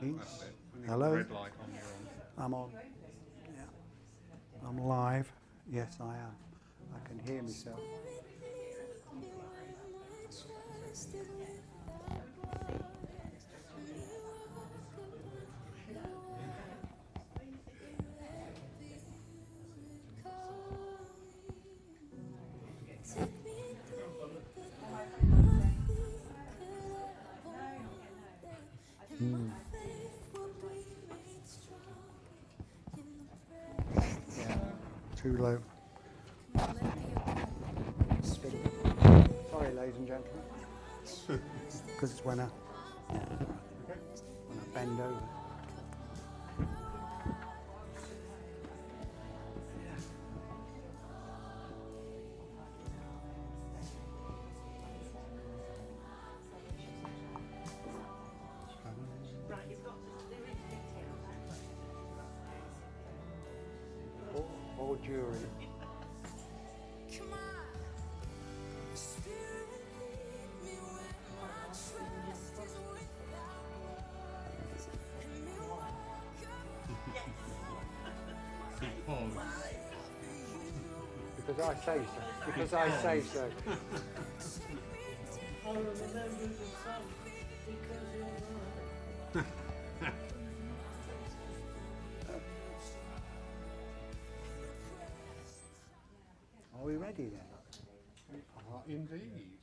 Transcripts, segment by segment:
That's it. Hello? Red light on, you're on. I'm on. Yeah. I'm live. Yes, I am. I can hear myself. Yeah, too low. Sorry, ladies and gentlemen. Because it's when I bend over. Or during. Because I say so. Because I say so. I will remember the sun because you're right. Are we ready then? Indeed.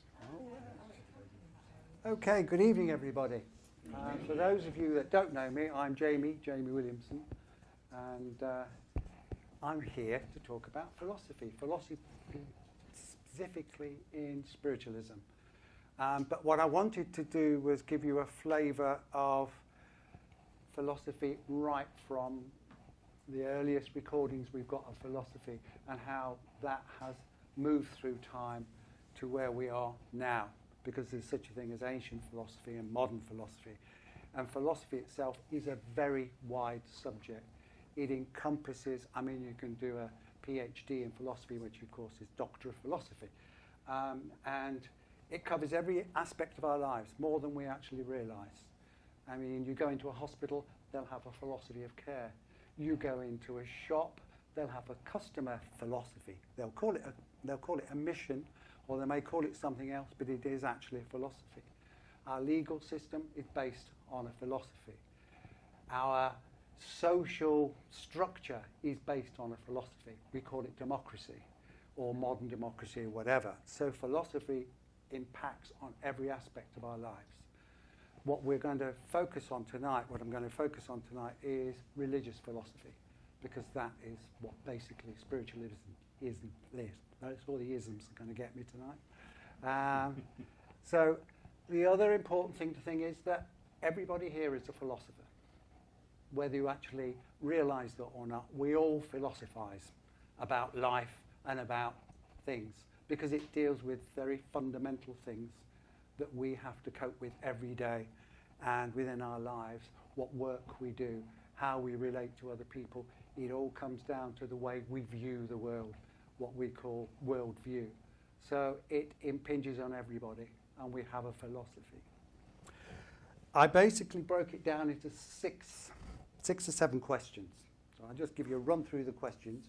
Okay, good evening everybody. For those of you that don't know me, I'm Jamie Williamson, and I'm here to talk about philosophy specifically in spiritualism. But what I wanted to do was give you a flavour of philosophy right from the earliest recordings we've got of philosophy and how that has moved through time to where we are now, because there's such a thing as ancient philosophy and modern philosophy. And philosophy itself is a very wide subject. It encompasses, you can do a PhD in philosophy, which of course is Doctor of Philosophy. And it covers every aspect of our lives, more than we actually realise. You go into a hospital, they'll have a philosophy of care. You go into a shop, they'll have a customer philosophy. They'll call it a mission, or they may call it something else, but it is actually a philosophy. Our legal system is based on a philosophy. Our social structure is based on a philosophy. We call it democracy, or modern democracy, or whatever. So philosophy impacts on every aspect of our lives. What I'm going to focus on tonight is religious philosophy, because that is what basically spiritualism is. That's all the isms are going to get me tonight. So the other important thing to think is that everybody here is a philosopher. Whether you actually realise that or not, we all philosophize about life and about things, because it deals with very fundamental things that we have to cope with every day and within our lives, what work we do, how we relate to other people. It all comes down to the way we view the world, what we call worldview. So it impinges on everybody, and we have a philosophy. I basically broke it down into six or seven questions. So I'll just give you a run through the questions,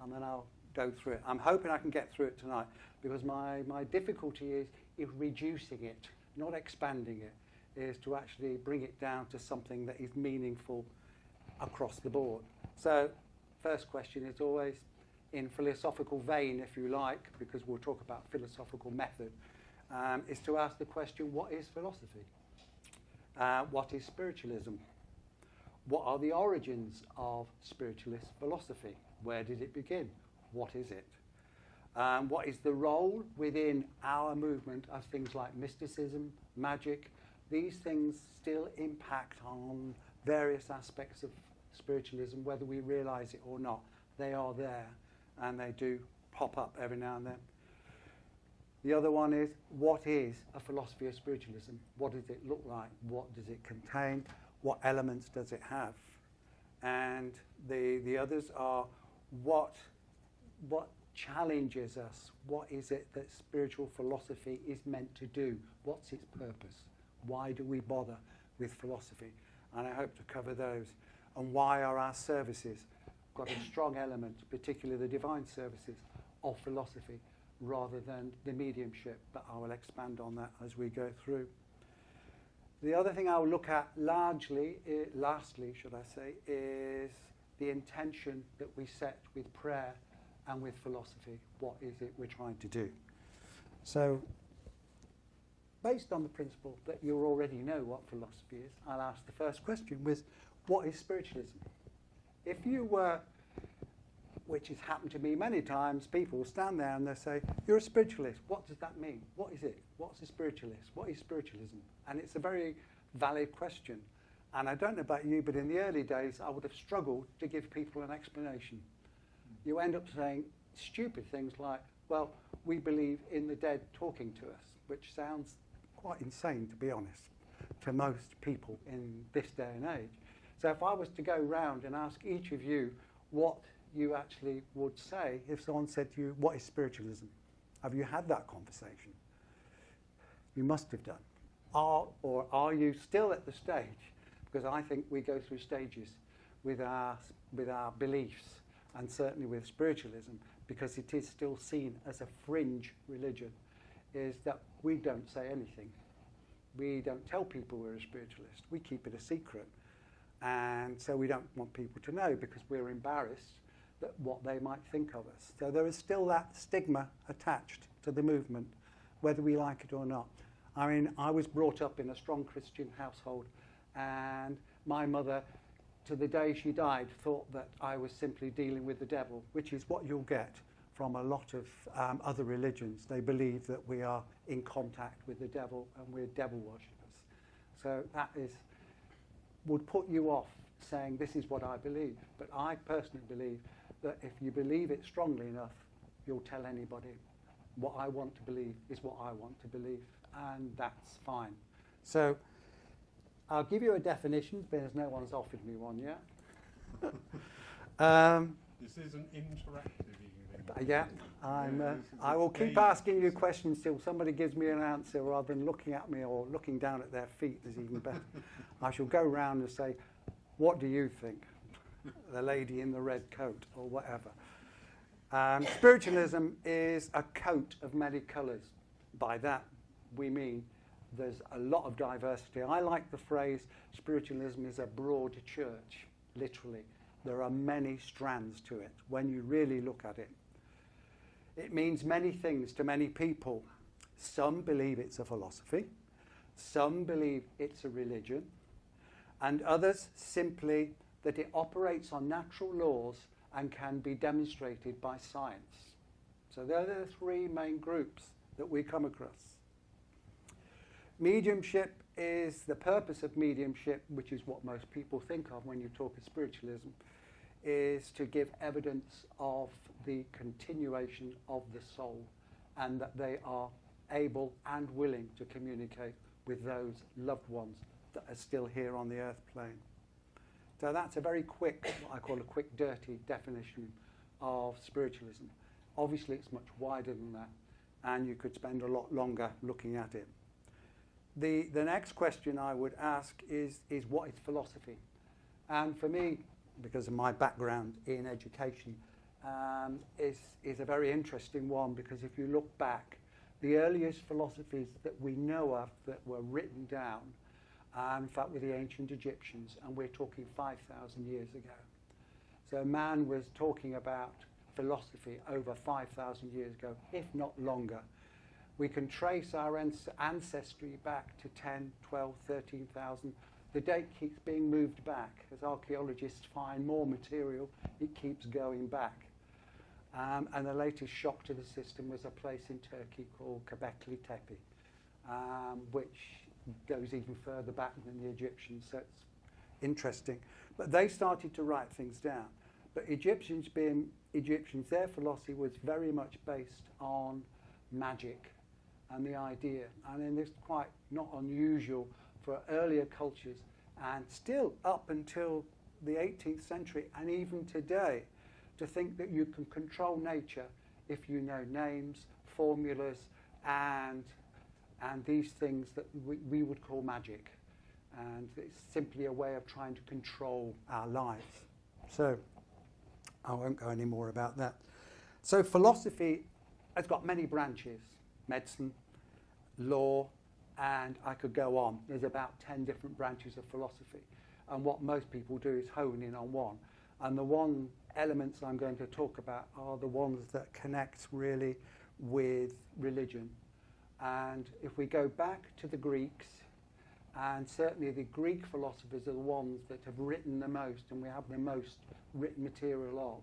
and then I'll go through it. I'm hoping I can get through it tonight, because my difficulty is reducing it, not expanding it, is to actually bring it down to something that is meaningful across the board. So first question is always in philosophical vein, if you like, because we'll talk about philosophical method, is to ask the question, what is philosophy? What is spiritualism? What are the origins of spiritualist philosophy? Where did it begin? What is it? What is the role within our movement of things like mysticism, magic? These things still impact on various aspects of spiritualism, whether we realise it or not. They are there, and they do pop up every now and then. The other one is, what is a philosophy of spiritualism? What does it look like? What does it contain? What elements does it have? And the others are, what challenges us? What is it that spiritual philosophy is meant to do? What's its purpose? Why do we bother with philosophy? and I hope to cover those. And why are our services got a strong element, particularly the divine services, of philosophy rather than the mediumship, but I will expand on that as we go through. The other thing I will look at lastly, should I say, is the intention that we set with prayer and with philosophy. What is it we're trying to do? So, based on the principle that you already know what philosophy is, I'll ask the first question with, what is spiritualism? If you were, which has happened to me many times, people will stand there and they'll say, you're a spiritualist. What does that mean? What is it? What's a spiritualist? What is spiritualism? And it's a very valid question. And I don't know about you, but in the early days, I would have struggled to give people an explanation. You end up saying stupid things like, well, we believe in the dead talking to us, which sounds quite insane, to be honest, to most people in this day and age. So if I was to go round and ask each of you what you actually would say if someone said to you, what is spiritualism? Have you had that conversation? You must have done. Or are you still at the stage? Because I think we go through stages with our beliefs, and certainly with spiritualism, because it is still seen as a fringe religion, is that we don't say anything. We don't tell people we're a spiritualist. We keep it a secret. And so we don't want people to know because we're embarrassed that what they might think of us. So there is still that stigma attached to the movement, whether we like it or not. I mean, I was brought up in a strong Christian household, and my mother, to the day she died, thought that I was simply dealing with the devil, which is what you'll get from a lot of other religions. They believe that we are in contact with the devil and we're devil worshippers. So that would put you off saying, this is what I believe. But I personally believe that if you believe it strongly enough, you'll tell anybody. What I want to believe is what I want to believe, and that's fine. So I'll give you a definition, because no one's offered me one yet. This is an interactive evening. Yeah, I will keep asking you questions till somebody gives me an answer rather than looking at me or looking down at their feet is even better. I shall go round and say, what do you think? The lady in the red coat or whatever. Spiritualism is a coat of many colours. By that we mean there's a lot of diversity. I like the phrase, spiritualism is a broad church, literally. There are many strands to it when you really look at it. It means many things to many people. Some believe it's a philosophy, some believe it's a religion, and others simply that it operates on natural laws and can be demonstrated by science. So they're the three main groups that we come across. Mediumship is the purpose of mediumship, which is what most people think of when you talk of spiritualism, is to give evidence of the continuation of the soul and that they are able and willing to communicate with those loved ones that are still here on the earth plane. So that's a very quick, what I call a quick, dirty definition of spiritualism. Obviously, it's much wider than that, and you could spend a lot longer looking at it. The next question I would ask is what is philosophy? And for me, because of my background in education, is a very interesting one, because if you look back, the earliest philosophies that we know of that were written down, in fact, were the ancient Egyptians, and we're talking 5,000 years ago. So man was talking about philosophy over 5,000 years ago, if not longer. We can trace our ancestry back to 10, 12, 13,000. The date keeps being moved back. As archaeologists find more material, it keeps going back. And the latest shock to the system was a place in Turkey called Göbekli Tepe, which goes even further back than the Egyptians, so it's interesting. But they started to write things down. But Egyptians being Egyptians, their philosophy was very much based on magic and the idea. And then it's quite not unusual for earlier cultures, and still up until the 18th century and even today, to think that you can control nature if you know names, formulas, and these things that we would call magic. and it's simply a way of trying to control our lives. So I won't go any more about that. So philosophy has got many branches: medicine, law, and I could go on. There's about 10 different branches of philosophy, and what most people do is hone in on one. And the one elements I'm going to talk about are the ones that connect really with religion. And if we go back to the Greeks, and certainly the Greek philosophers are the ones that have written the most, and we have the most written material of.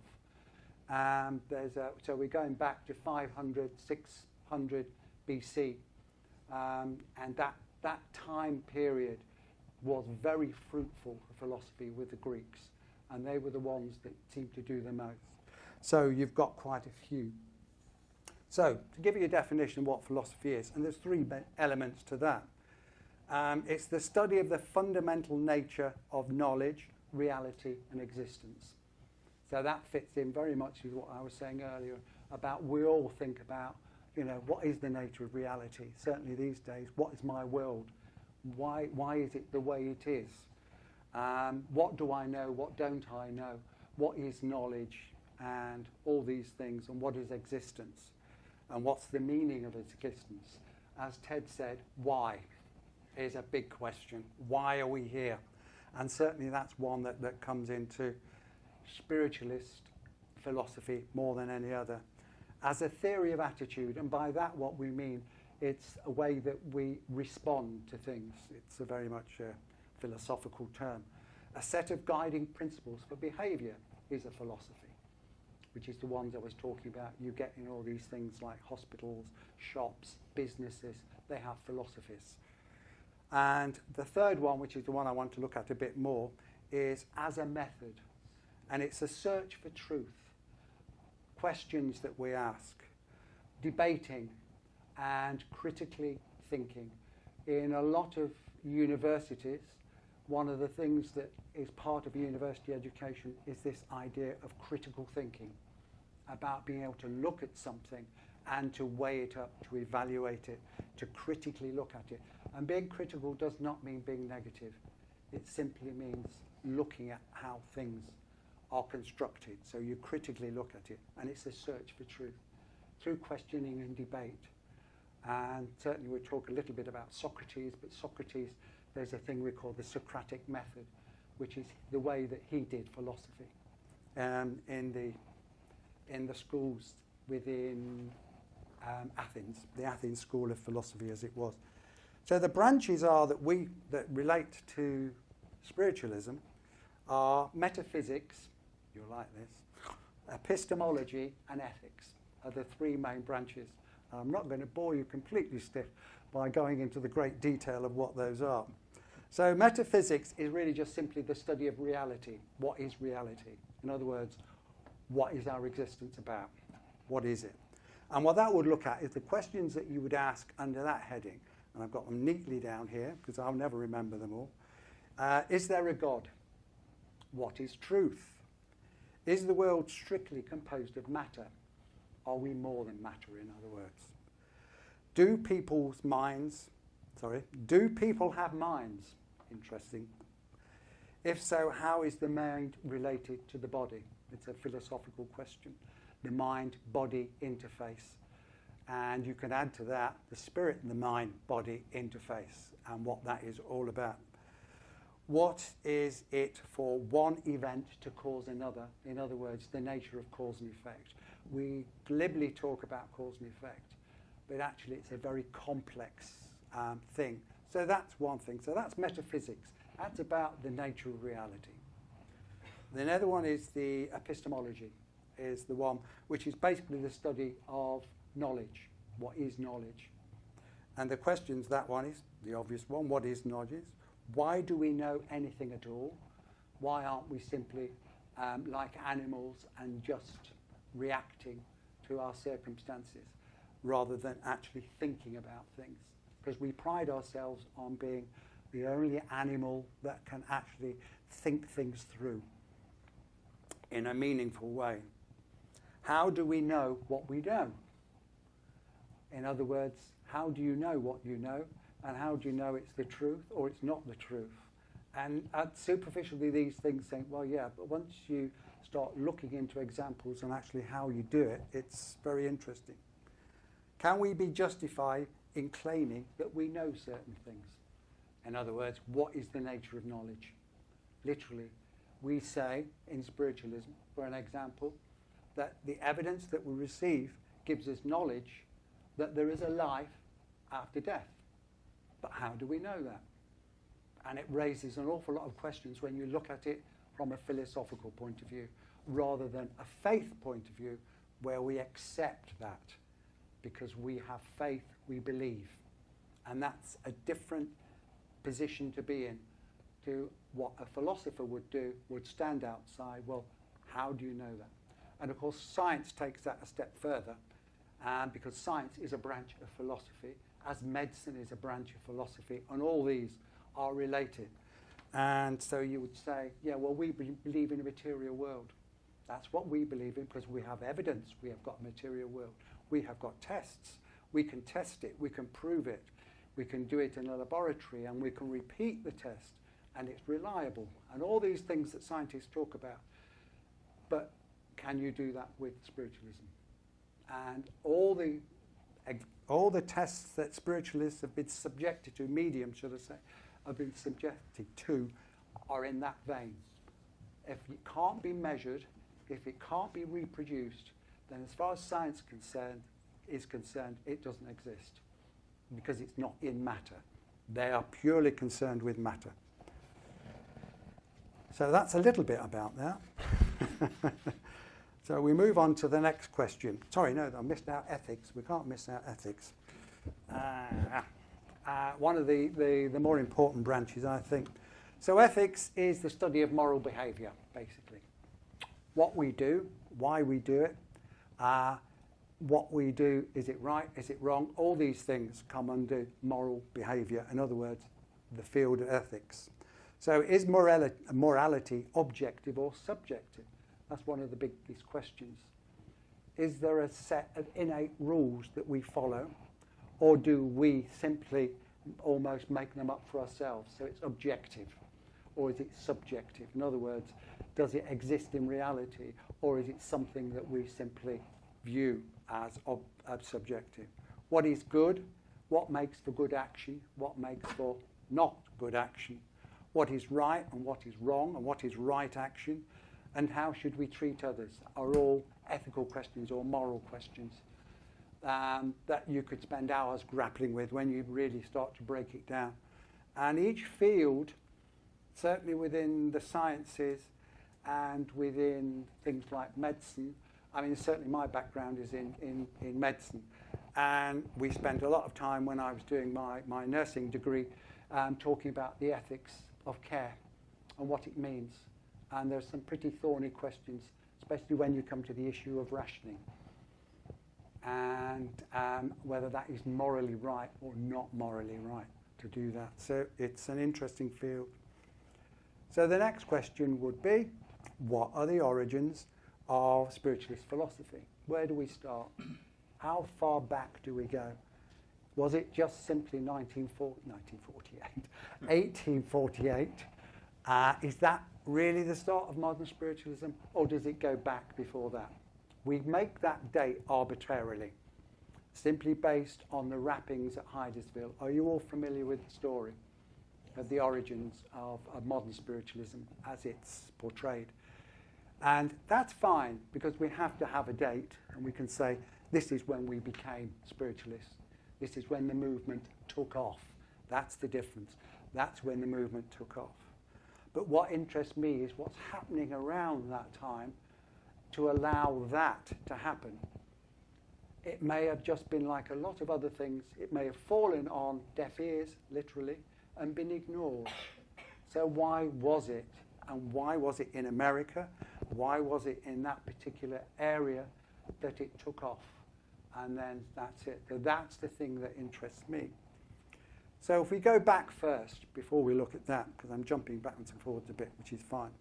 So we're going back to 500, 600 BC, and that time period was very fruitful for philosophy with the Greeks, and they were the ones that seemed to do the most. So you've got quite a few. So to give you a definition of what philosophy is, and there's three elements to that. It's the study of the fundamental nature of knowledge, reality, and existence. So that fits in very much with what I was saying earlier about we all think about, what is the nature of reality? Certainly these days, what is my world? Why is it the way it is? What do I know? What don't I know? What is knowledge? And all these things, and what is existence? And what's the meaning of existence? As Ted said, why is a big question. Why are we here? And certainly that's one that comes into spiritualist philosophy more than any other. As a theory of attitude, and by that what we mean, it's a way that we respond to things. It's a very much a philosophical term. A set of guiding principles for behaviour is a philosophy, which is the ones I was talking about. You get in all these things like hospitals, shops, businesses, they have philosophies. And the third one, which is the one I want to look at a bit more, is as a method. And it's a search for truth, questions that we ask, debating and critically thinking. In a lot of universities, one of the things that is part of university education is this idea of critical thinking, about being able to look at something and to weigh it up, to evaluate it, to critically look at it. And being critical does not mean being negative. It simply means looking at how things are constructed. So you critically look at it, and it's a search for truth through questioning and debate. And certainly we'll talk a little bit about Socrates, but Socrates, there's a thing we call the Socratic method, which is the way that he did philosophy in the schools within Athens, the Athens School of Philosophy as it was. So the branches are that relate to spiritualism are metaphysics, you'll like this, epistemology, and ethics are the three main branches. I'm not going to bore you completely stiff by going into the great detail of what those are. So metaphysics is really just simply the study of reality. What is reality? In other words, what is our existence about? What is it? And what that would look at is the questions that you would ask under that heading. And I've got them neatly down here because I'll never remember them all. Is there a God? What is truth? Is the world strictly composed of matter? Are we more than matter, in other words? Do people have minds? Interesting. If so, how is the mind related to the body? It's a philosophical question. The mind-body interface. And you can add to that the spirit and the mind-body interface and what that is all about. What is it for one event to cause another? In other words, the nature of cause and effect. We glibly talk about cause and effect, but actually it's a very complex thing. So that's one thing. So that's metaphysics. That's about the nature of reality. The other one is the epistemology, is the one which is basically the study of knowledge. What is knowledge? And the questions, that one is the obvious one. What is knowledge? Why do we know anything at all? Why aren't we simply like animals and just reacting to our circumstances rather than actually thinking about things? Because we pride ourselves on being the only animal that can actually think things through in a meaningful way. How do we know what we know? In other words, how do you know what you know? And how do you know it's the truth or it's not the truth? And superficially these things think, well, yeah, but once you start looking into examples and actually how you do it, it's very interesting. Can we be justified in claiming that we know certain things? In other words, what is the nature of knowledge? Literally, we say in spiritualism, for an example, that the evidence that we receive gives us knowledge that there is a life after death. But how do we know that? And it raises an awful lot of questions when you look at it from a philosophical point of view, rather than a faith point of view, where we accept that. Because we have faith, we believe. And that's a different position to be in to what a philosopher would do, would stand outside, well, how do you know that? And of course, science takes that a step further, because science is a branch of philosophy, as medicine is a branch of philosophy, and all these are related. And so you would say, yeah, well, we believe in a material world. That's what we believe in because we have evidence. We have got a material world. We have got tests. We can test it. We can prove it. We can do it in a laboratory, and we can repeat the test, and it's reliable. And all these things that scientists talk about. But can you do that with spiritualism? And all the tests that spiritualists have been subjected to, mediums, should I say, have been subjected to, are in that vein. If it can't be measured, if it can't be reproduced, then as far as science is concerned, it doesn't exist because it's not in matter. They are purely concerned with matter. So that's a little bit about that. So we move on to the next question. Sorry, no, I missed out ethics. We can't miss out ethics. One of the more important branches, I think. So ethics is the study of moral behaviour, basically. What we do, why we do it, what we do, is it right, is it wrong? All these things come under moral behaviour. In other words, the field of ethics. So is morality objective or subjective? That's one of the biggest questions. Is there a set of innate rules that we follow, or do we simply almost make them up for ourselves? So it's objective, or is it subjective? In other words, does it exist in reality, or is it something that we simply view as subjective? What is good? What makes for good action? What makes for not good action? What is right and what is wrong, and what is right action? And how should we treat others are all ethical questions or moral questions that you could spend hours grappling with when you really start to break it down. And each field, certainly within the sciences and within things like medicine, I mean, certainly my background is in medicine. And we spent a lot of time when I was doing my nursing degree talking about the ethics of care and what it means. And there's some pretty thorny questions, especially when you come to the issue of rationing and whether that is morally right or not morally right to do that. So it's an interesting field. So the next question would be, what are the origins of spiritualist philosophy? Where do we start? How far back do we go? Was it just simply 1848? Is that really the start of modern spiritualism, or does it go back before that? We make that date arbitrarily, simply based on the wrappings at Hydesville. Are you all familiar with the story of the origins of modern spiritualism as it's portrayed? And that's fine, because we have to have a date, and we can say, this is when we became spiritualists. This is when the movement took off. That's the difference. That's when the movement took off. But what interests me is what's happening around that time to allow that to happen. It may have just been like a lot of other things. It may have fallen on deaf ears, literally, and been ignored. So why was it? And why was it in America? Why was it in that particular area that it took off? And then that's it. So that's the thing that interests me. So if we go back first, before we look at that, because I'm jumping backwards and forwards a bit, which is fine,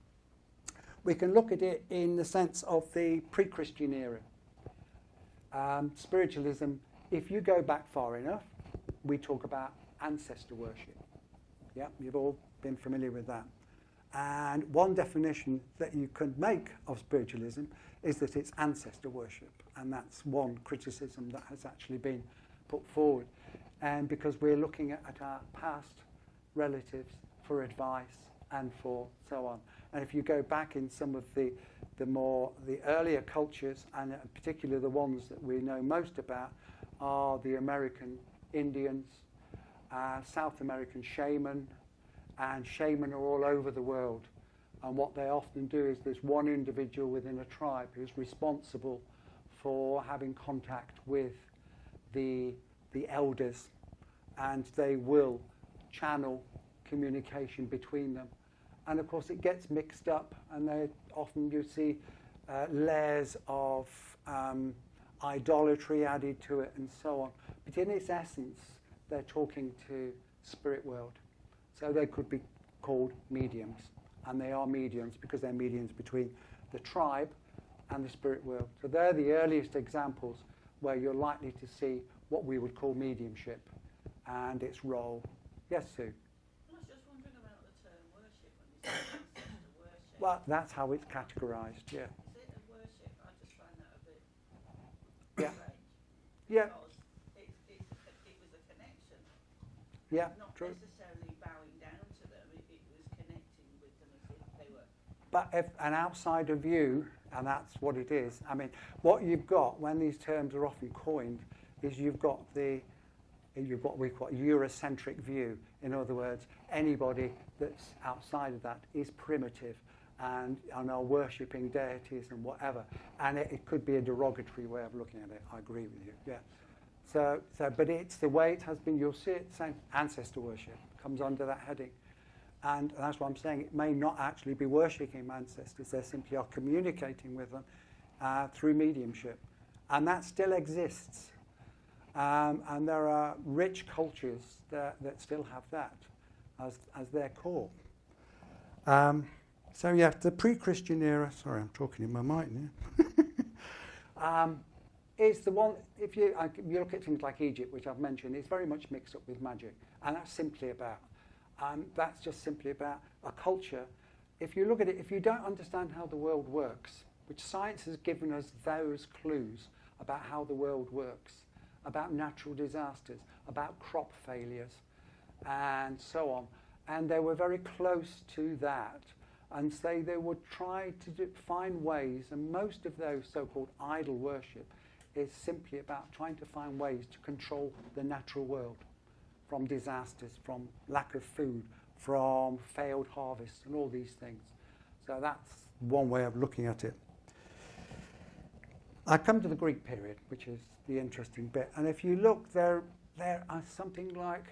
we can look at it in the sense of the pre-Christian era. Spiritualism, if you go back far enough, we talk about ancestor worship. Yeah, you've all been familiar with that. And one definition that you can make of spiritualism is that it's ancestor worship. And that's one criticism that has actually been put forward. And because we're looking at our past relatives for advice and for so on. And if you go back in some of the earlier cultures, and particularly the ones that we know most about, are the American Indians, South American shaman, and shaman are all over the world. And what they often do is there's one individual within a tribe who's responsible for having contact with the elders, and they will channel communication between them. And of course it gets mixed up, and they often you see layers of idolatry added to it and so on. But in its essence, they're talking to spirit world. So they could be called mediums, and they are mediums because they're mediums between the tribe and the spirit world. So they're the earliest examples where you're likely to see what we would call mediumship and its role. Yes, Sue? I was just wondering about the term worship when you say ancestor worship. Well, that's how it's categorised, yeah. Is it a worship? I just find that a bit Yeah. strange. Yeah. Because it was a connection. Yeah, Not true. necessarily bowing down to them. It was connecting with them as if they were. But if an outsider view, and that's what it is, I mean, what you've got when these terms are often coined is you've got what we call a Eurocentric view. In other words, anybody that's outside of that is primitive and are worshipping deities and whatever. And it could be a derogatory way of looking at it. I agree with you, yeah. So, but it's the way it has been. You'll see it saying ancestor worship comes under that heading. And that's what I'm saying. It may not actually be worshipping ancestors. They simply are communicating with them through mediumship. And that still exists. And there are rich cultures that still have that as their core. So yeah, the pre-Christian era, sorry, I'm talking in my mind now, is the one, if you look at things like Egypt, which I've mentioned, it's very much mixed up with magic. And that's just simply about a culture. If you look at it, if you don't understand how the world works, which science has given us those clues about how the world works, about natural disasters, about crop failures, and so on. And they were very close to that. And so they would try to find ways, and most of those so-called idol worship is simply about trying to find ways to control the natural world from disasters, from lack of food, from failed harvests, and all these things. So that's one way of looking at it. I come to the Greek period, which is the interesting bit. And if you look, there are something like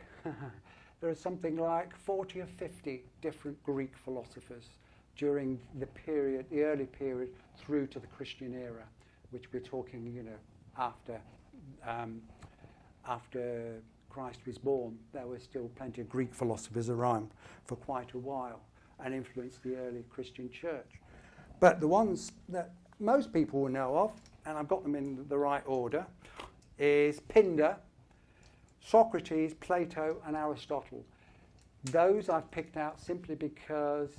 40 or 50 different Greek philosophers during the early period through to the Christian era, which we're talking, after Christ was born. There were still plenty of Greek philosophers around for quite a while and influenced the early Christian church. But the ones that most people will know of, and I've got them in the right order, is Pindar, Socrates, Plato, and Aristotle. Those I've picked out simply because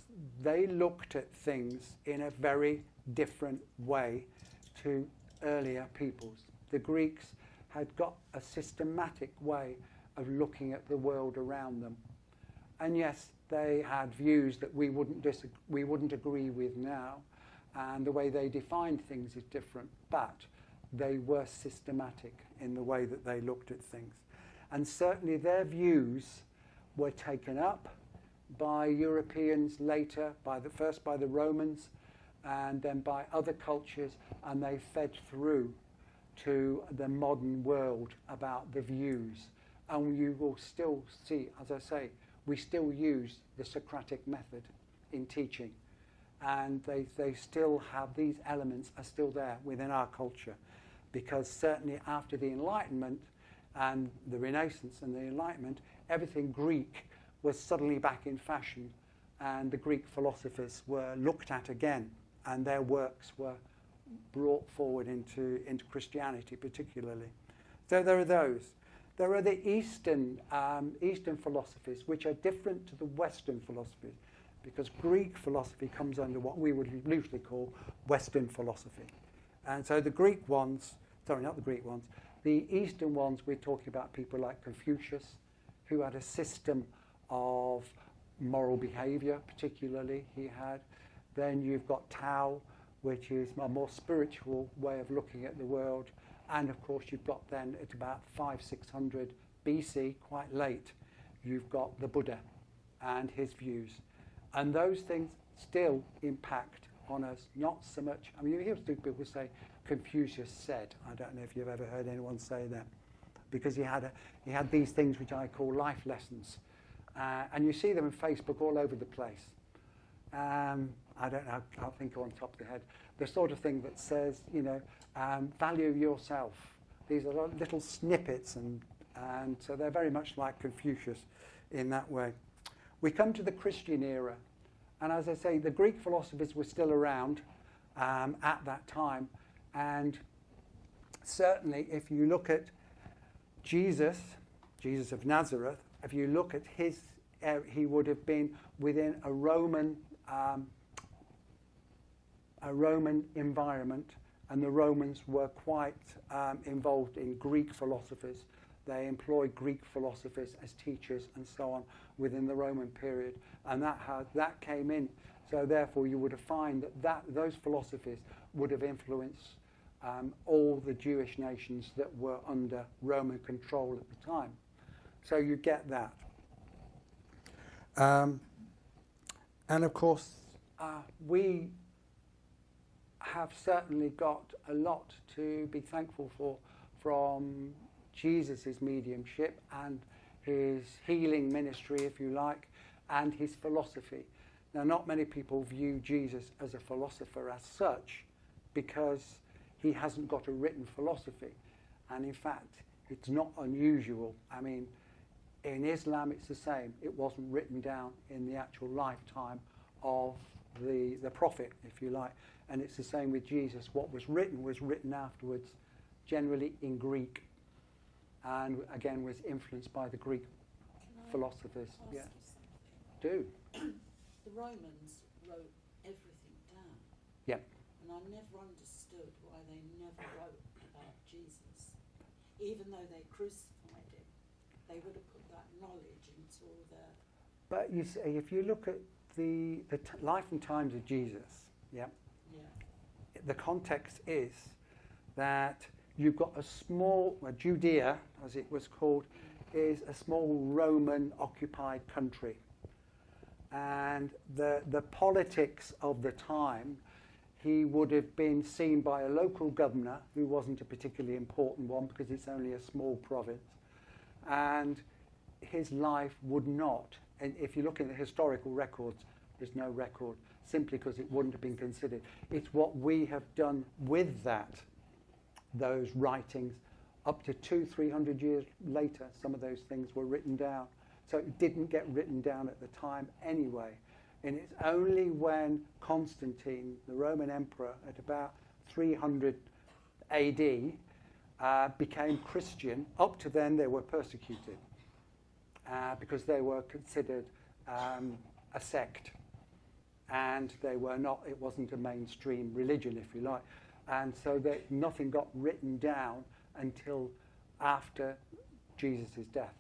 they looked at things in a very different way to earlier peoples. The Greeks had got a systematic way of looking at the world around them. And yes, they had views that we wouldn't agree with now, and the way they defined things is different, but they were systematic in the way that they looked at things. And certainly their views were taken up by Europeans later, first by the Romans, and then by other cultures, and they fed through to the modern world about the views. And you will still see, as I say, we still use the Socratic method in teaching. And they still have, these elements are still there within our culture. Because certainly after the Enlightenment and the Renaissance and the Enlightenment, everything Greek was suddenly back in fashion, and the Greek philosophers were looked at again, and their works were brought forward into Christianity particularly. So there are those. There are the Eastern philosophies, which are different to the Western philosophies, because Greek philosophy comes under what we would loosely call Western philosophy. And so the Greek ones, sorry, not the Greek ones, the Eastern ones, we're talking about people like Confucius, who had a system of moral behavior, particularly he had. Then you've got Tao, which is a more spiritual way of looking at the world. And of course, you've got then at about 500-600 BC, quite late, you've got the Buddha and his views. And those things still impact on us, not so much. I mean, you hear people say, Confucius said. I don't know if you've ever heard anyone say that, because he had these things which I call life lessons. And you see them on Facebook all over the place. I don't know, I can't think on top of the head. The sort of thing that says, you know, value yourself. These are little snippets, and so they're very much like Confucius in that way. We come to the Christian era, and as I say, the Greek philosophers were still around at that time, and certainly if you look at Jesus of Nazareth, if you look at his, he would have been within a Roman environment, and the Romans were quite involved in Greek philosophers. They employed Greek philosophers as teachers and so on within the Roman period, and that came in. So therefore, you would have found that those philosophies would have influenced all the Jewish nations that were under Roman control at the time. So you get that. And of course, we have certainly got a lot to be thankful for from Jesus' mediumship and his healing ministry, if you like, and his philosophy. Now, not many people view Jesus as a philosopher as such, because he hasn't got a written philosophy. And in fact, it's not unusual. I mean, in Islam, it's the same. It wasn't written down in the actual lifetime of the prophet, if you like. And it's the same with Jesus. What was written afterwards, generally in Greek, and again was influenced by the Greek philosophers. Ask Yeah, you something? do. The Romans wrote everything down. Yep. And I never understood why they never wrote about Jesus. Even though they crucified him, they would have put that knowledge into all their... But you see, if you look at the life and times of Jesus, yeah, the context is that you've got a small, Judea, as it was called, is a small Roman occupied country. And the politics of the time, he would have been seen by a local governor, who wasn't a particularly important one because it's only a small province. And his life would not, and if you look at the historical records, there's no record, simply because it wouldn't have been considered. It's what we have done with that, those writings, up to 200-300 years later, some of those things were written down. So it didn't get written down at the time anyway. And it's only when Constantine, the Roman emperor, at about 300 AD, became Christian. Up to then, they were persecuted because they were considered a sect. And they were not, it wasn't a mainstream religion, if you like. And so nothing got written down until after Jesus' death,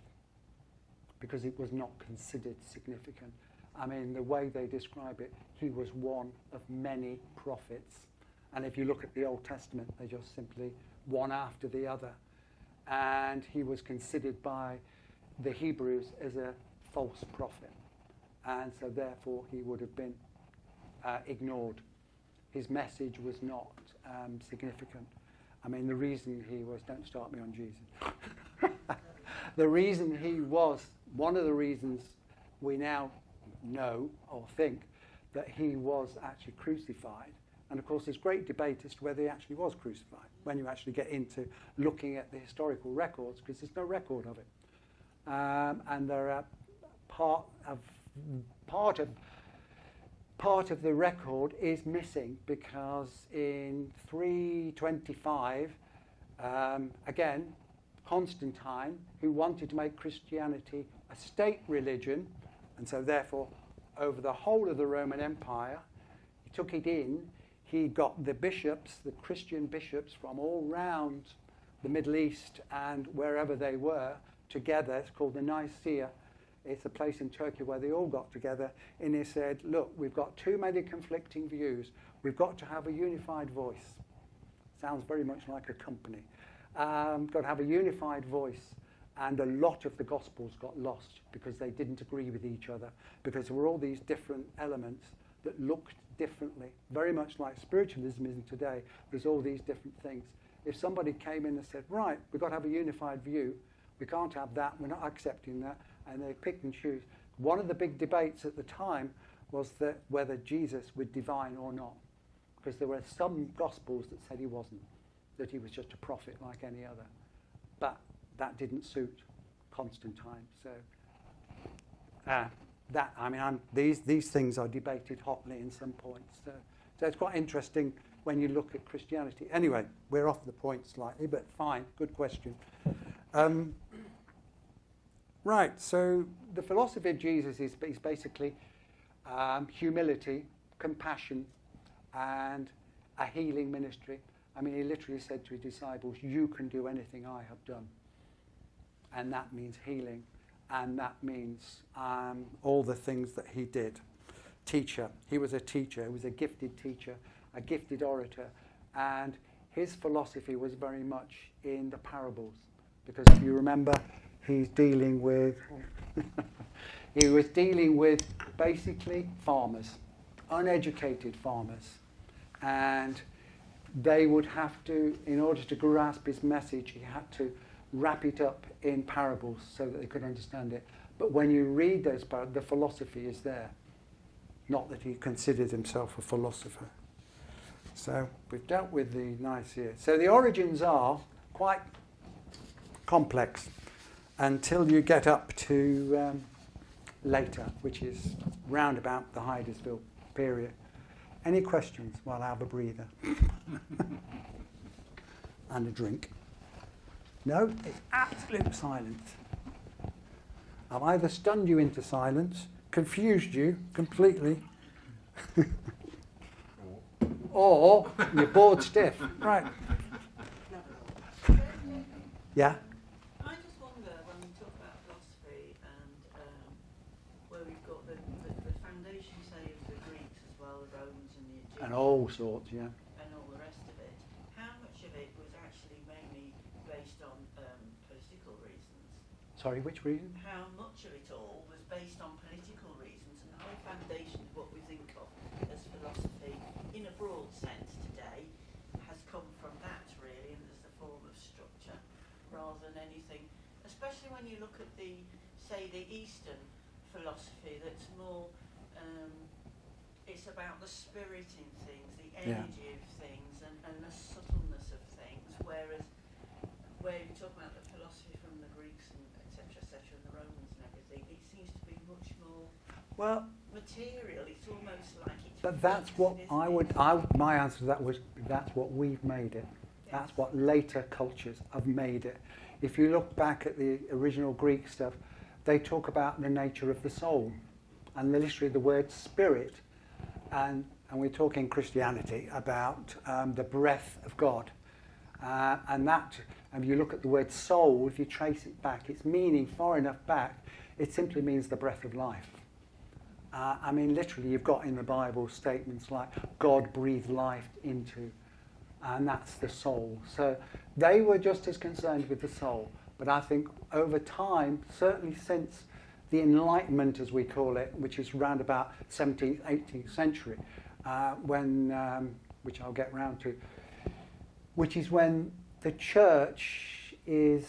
because it was not considered significant. I mean, the way they describe it, he was one of many prophets. And if you look at the Old Testament, they're just simply one after the other. And he was considered by the Hebrews as a false prophet. And so therefore he would have been ignored. His message was not significant. I mean, the reason he was, don't start me on Jesus. The reason he was, one of the reasons we now know or think that he was actually crucified, and of course there's great debate as to whether he actually was crucified when you actually get into looking at the historical records, because there's no record of it. And there are part of the record is missing, because in 325, again, Constantine, who wanted to make Christianity a state religion, and so therefore over the whole of the Roman Empire, he took it in. He got the bishops, the Christian bishops from all round the Middle East and wherever they were together. It's called the Nicaea. It's a place in Turkey where they all got together, and he said, look, we've got too many conflicting views. We've got to have a unified voice. Sounds very much like a company. Got to have a unified voice. And a lot of the Gospels got lost because they didn't agree with each other, because there were all these different elements that looked differently, very much like spiritualism is today. There's all these different things. If somebody came in and said, right, we've got to have a unified view, we can't have that, we're not accepting that, and they pick and choose. One of the big debates at the time was that whether Jesus was divine or not, because there were some Gospels that said he wasn't, that he was just a prophet like any other. But that didn't suit Constantine. So these things are debated hotly in some points. So it's quite interesting when you look at Christianity. Anyway, we're off the point slightly, but fine, good question. Right, so the philosophy of Jesus is basically humility, compassion, and a healing ministry. I mean, he literally said to his disciples, you can do anything I have done. And that means healing. And that means all the things that he did. Teacher. He was a teacher. He was a gifted teacher, a gifted orator. And his philosophy was very much in the parables. Because if you remember, he was dealing with basically farmers, uneducated farmers. And they would have to, in order to grasp his message, he had to wrap it up in parables so that they could understand it. But when you read those parables, the philosophy is there. Not that he considered himself a philosopher. So we've dealt with the Nicaea. So the origins are quite complex until you get up to later, which is round about the Hydesville period. Any questions while I have a breather? And a drink. No, it's absolute silence. I've either stunned you into silence, confused you completely, or you're bored stiff. Right. Yeah? I just wonder, when we talk about philosophy and where we've got the foundation, say, of the Greeks as well, the Romans and the Egyptians. And all sorts, yeah. And all the rest of it. How much of it was actually mainly based on political reasons? Sorry, which reason? How much of it all was based on political reasons, and the whole foundation of what we think of as philosophy in a broad sense today has come from that, really, and as the form of structure rather than anything, especially when you look at the, say, the Eastern philosophy that's more, it's about the spirit in things, the energy of things, and the subtleness of things, whereas where you talk about the philosophy from the Greeks and etc., and the Romans and everything, it seems to be much more material. It's almost like it's. But that's what my answer to that was, that's what we've made it. Yes. That's what later cultures have made it. If you look back at the original Greek stuff, they talk about the nature of the soul, and literally the word spirit, and we're talking Christianity about the breath of God, and that. And you look at the word soul, if you trace it back, its meaning far enough back, it simply means the breath of life. I mean, literally, you've got in the Bible statements like God breathed life into, and that's the soul. So they were just as concerned with the soul. But I think over time, certainly since the Enlightenment, as we call it, which is around about 17th, 18th century, which I'll get round to, which is when the church's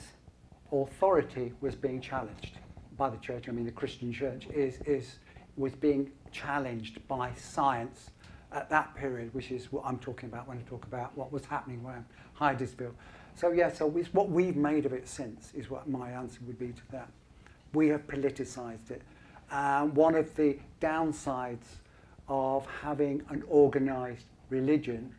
authority was being challenged. By the church, I mean the Christian church was being challenged by science at that period, which is what I'm talking about when I talk about what was happening around Hydesville. So it's what we've made of it since is what my answer would be to that. We have politicised it. One of the downsides of having an organised religion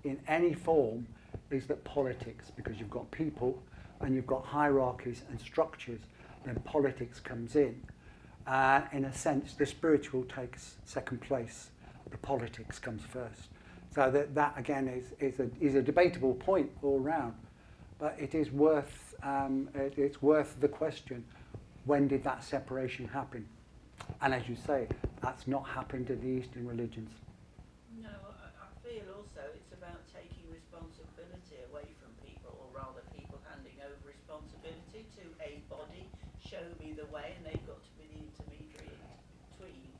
in any form is that politics, because you've got people and you've got hierarchies and structures, then politics comes in. In a sense, the spiritual takes second place, the politics comes first. So that again is a debatable point all round, but it is worth it's worth the question: when did that separation happen? And as you say, that's not happened in the Eastern religions. No, I feel also it's about taking responsibility away from people, or rather people handing over responsibility to a body, show me the way, and they've got to be the intermediary in between,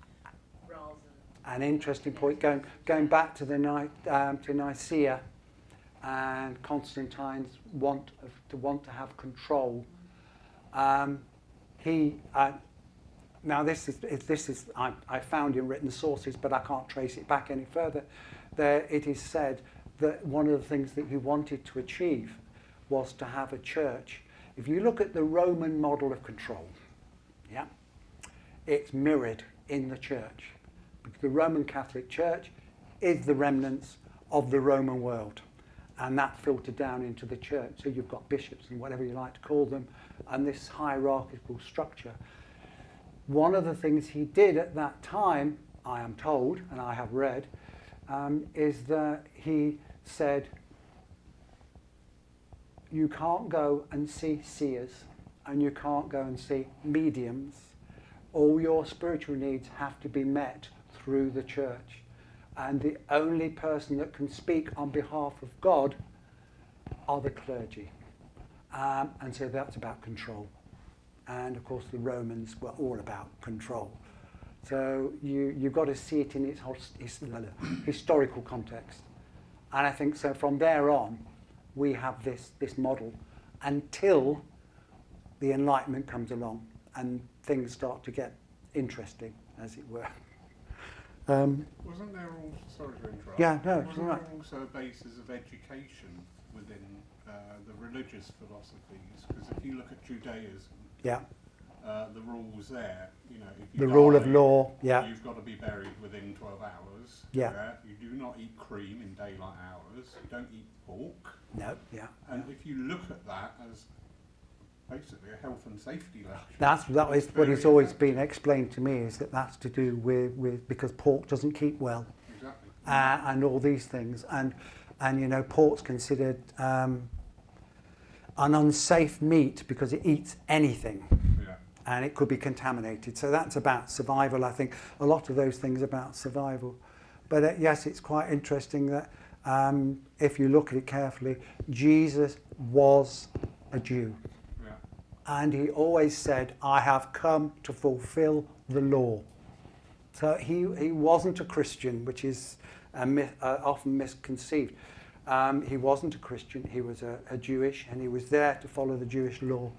rather than... An interesting point, going back to the to Nicaea, and Constantine's want to have control. Now this is I found in written sources, but I can't trace it back any further. There it is said that one of the things that he wanted to achieve was to have a church. If you look at the Roman model of control, yeah, it's mirrored in the church. Because the Roman Catholic Church is the remnants of the Roman world. And that filtered down into the church. So you've got bishops and whatever you like to call them, and this hierarchical structure. One of the things he did at that time, I am told, and I have read, is that he said, you can't go and see seers, and you can't go and see mediums. All your spiritual needs have to be met through the church. And the only person that can speak on behalf of God are the clergy. And so that's about control. And of course the Romans were all about control. So you've got to see it in its historical context. And I think so from there on, we have this model until the Enlightenment comes along and things start to get interesting, as it were. Wasn't there also, sorry to interrupt, Yeah, no, wasn't right. there also a basis of education within the religious philosophies? Because if you look at Judaism, Yeah. The rules there, you know, if you The rule of die, law, yeah. you've got to be buried within 12 hours. Yeah. You do not eat cream in daylight hours. You don't eat pork. No, yeah. And if you look at that as basically a health and safety lecture. That is what has always been explained to me, is that that's to do with because pork doesn't keep well. Exactly. And all these things. And you know, pork's considered an unsafe meat because it eats anything. Yeah. And it could be contaminated. So that's about survival, I think. A lot of those things about survival. But yes, it's quite interesting that if you look at it carefully, Jesus was a Jew. Yeah. And he always said, I have come to fulfill the law. So he wasn't a Christian, which is often misconceived. He wasn't a Christian, he was a Jewish, and he was there to follow the Jewish law.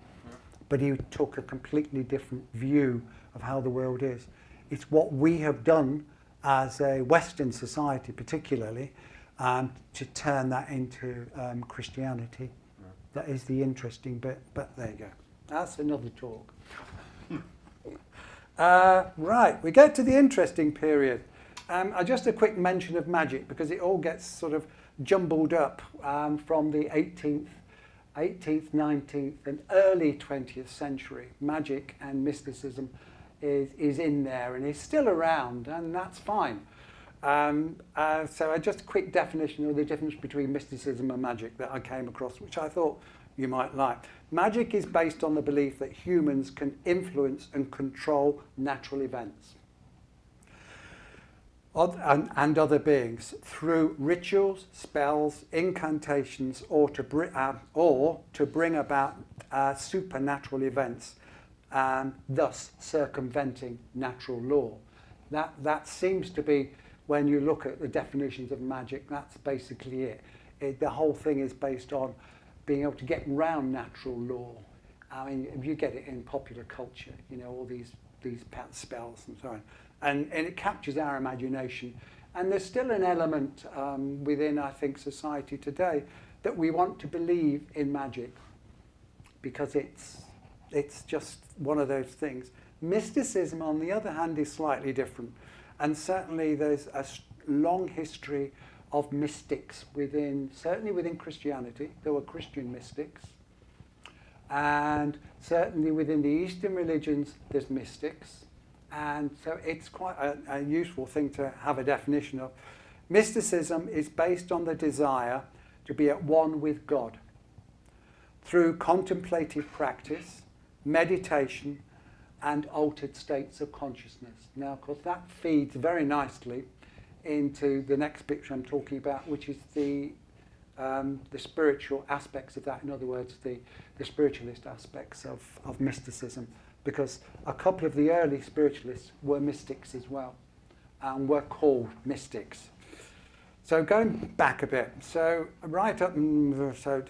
But he took a completely different view of how the world is. It's what we have done as a Western society particularly, to turn that into Christianity. That is the interesting bit, but there you go. That's another talk. Right, we get to the interesting period. Just a quick mention of magic, because it all gets sort of jumbled up from the 18th, 19th and early 20th century. Magic and mysticism is in there and is still around, and that's fine. So just a quick definition of the difference between mysticism and magic that I came across, which I thought you might like. Magic is based on the belief that humans can influence and control natural events and other beings through rituals, spells, incantations, or to bring about supernatural events, thus circumventing natural law. That seems to be, when you look at the definitions of magic, that's basically it. The whole thing is based on being able to get around natural law. I mean, you get it in popular culture, you know, all these spells and so on. And it captures our imagination. And there's still an element within, I think, society today that we want to believe in magic because it's just one of those things. Mysticism, on the other hand, is slightly different. And certainly there's a long history of mystics certainly within Christianity. There were Christian mystics. And certainly within the Eastern religions, there's mystics. And so it's quite a useful thing to have a definition of. Mysticism is based on the desire to be at one with God through contemplative practice, meditation, and altered states of consciousness. Now, of course, that feeds very nicely into the next picture I'm talking about, which is the spiritual aspects of that. In other words, the spiritualist aspects of mysticism, because a couple of the early spiritualists were mystics as well, and were called mystics. So going back a bit, so right up, so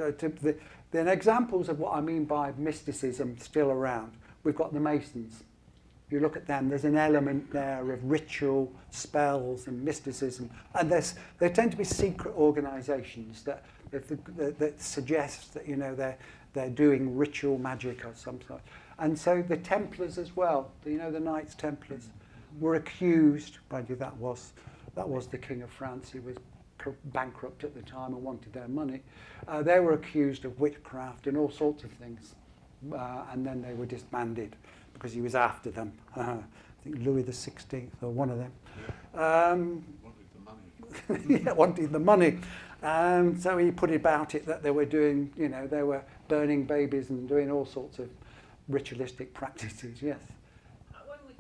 the examples of what I mean by mysticism still around. We've got the Masons. You look at them, there's an element there of ritual, spells and mysticism. And there tend to be secret organisations that suggest that, you know, they're doing ritual magic of some sort. And so the Templars as well, you know, the Knights Templars, were accused, mind you, that was the King of France. He was bankrupt at the time and wanted their money. They were accused of witchcraft and all sorts of things. And then they were disbanded because he was after them. I think Louis XVI or one of them. Wanted the money. Yeah, wanted the money. So he put about it that they were doing, you know, they were burning babies and doing all sorts of ritualistic practices, yes. When we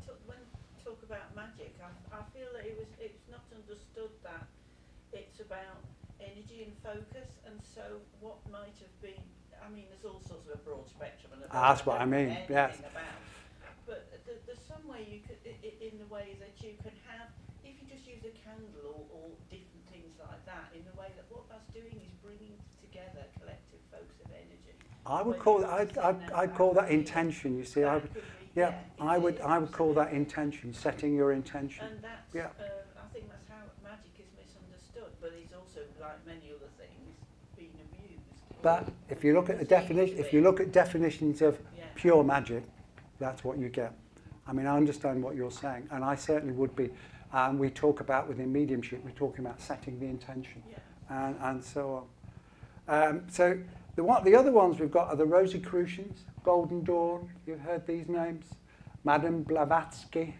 talk about magic, I feel that it's not understood that it's about energy and focus, and so what might have been, I mean, there's all sorts of a broad spectrum. And That's what I mean, yes. But there's some way you could, in the way that you can have, if you just use a candle or different things like that, in the way that what that's doing is bringing together collective focus of energy. I would call I'd call that intention. You see, I would call that intention, setting your intention. And that's, yeah. I think that's how magic is misunderstood, but it's also, like many other things, being abused. But if you look at the definition, if you look at definitions of pure magic, that's what you get. I mean, I understand what you're saying, and I certainly would be. We talk about within mediumship, we're talking about setting the intention, and so on. So the other ones we've got are the Rosicrucians, Golden Dawn. You've heard these names, Madame Blavatsky,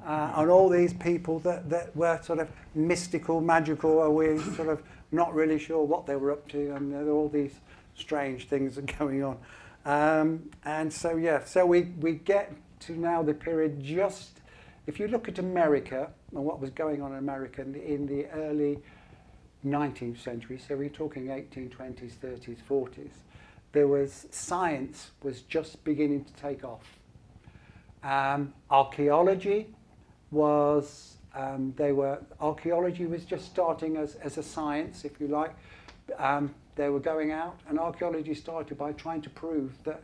and all these people that were sort of mystical, magical, or we're sort of not really sure what they were up to, and there are all these strange things that are going on. And so, so we get to now the period just, if you look at America and what was going on in America in the early 19th century, so we're talking 1820s, 30s, 40s, there was, science was just beginning to take off. Archaeology was, archaeology was just starting as a science, if you like. They were going out, and archaeology started by trying to prove that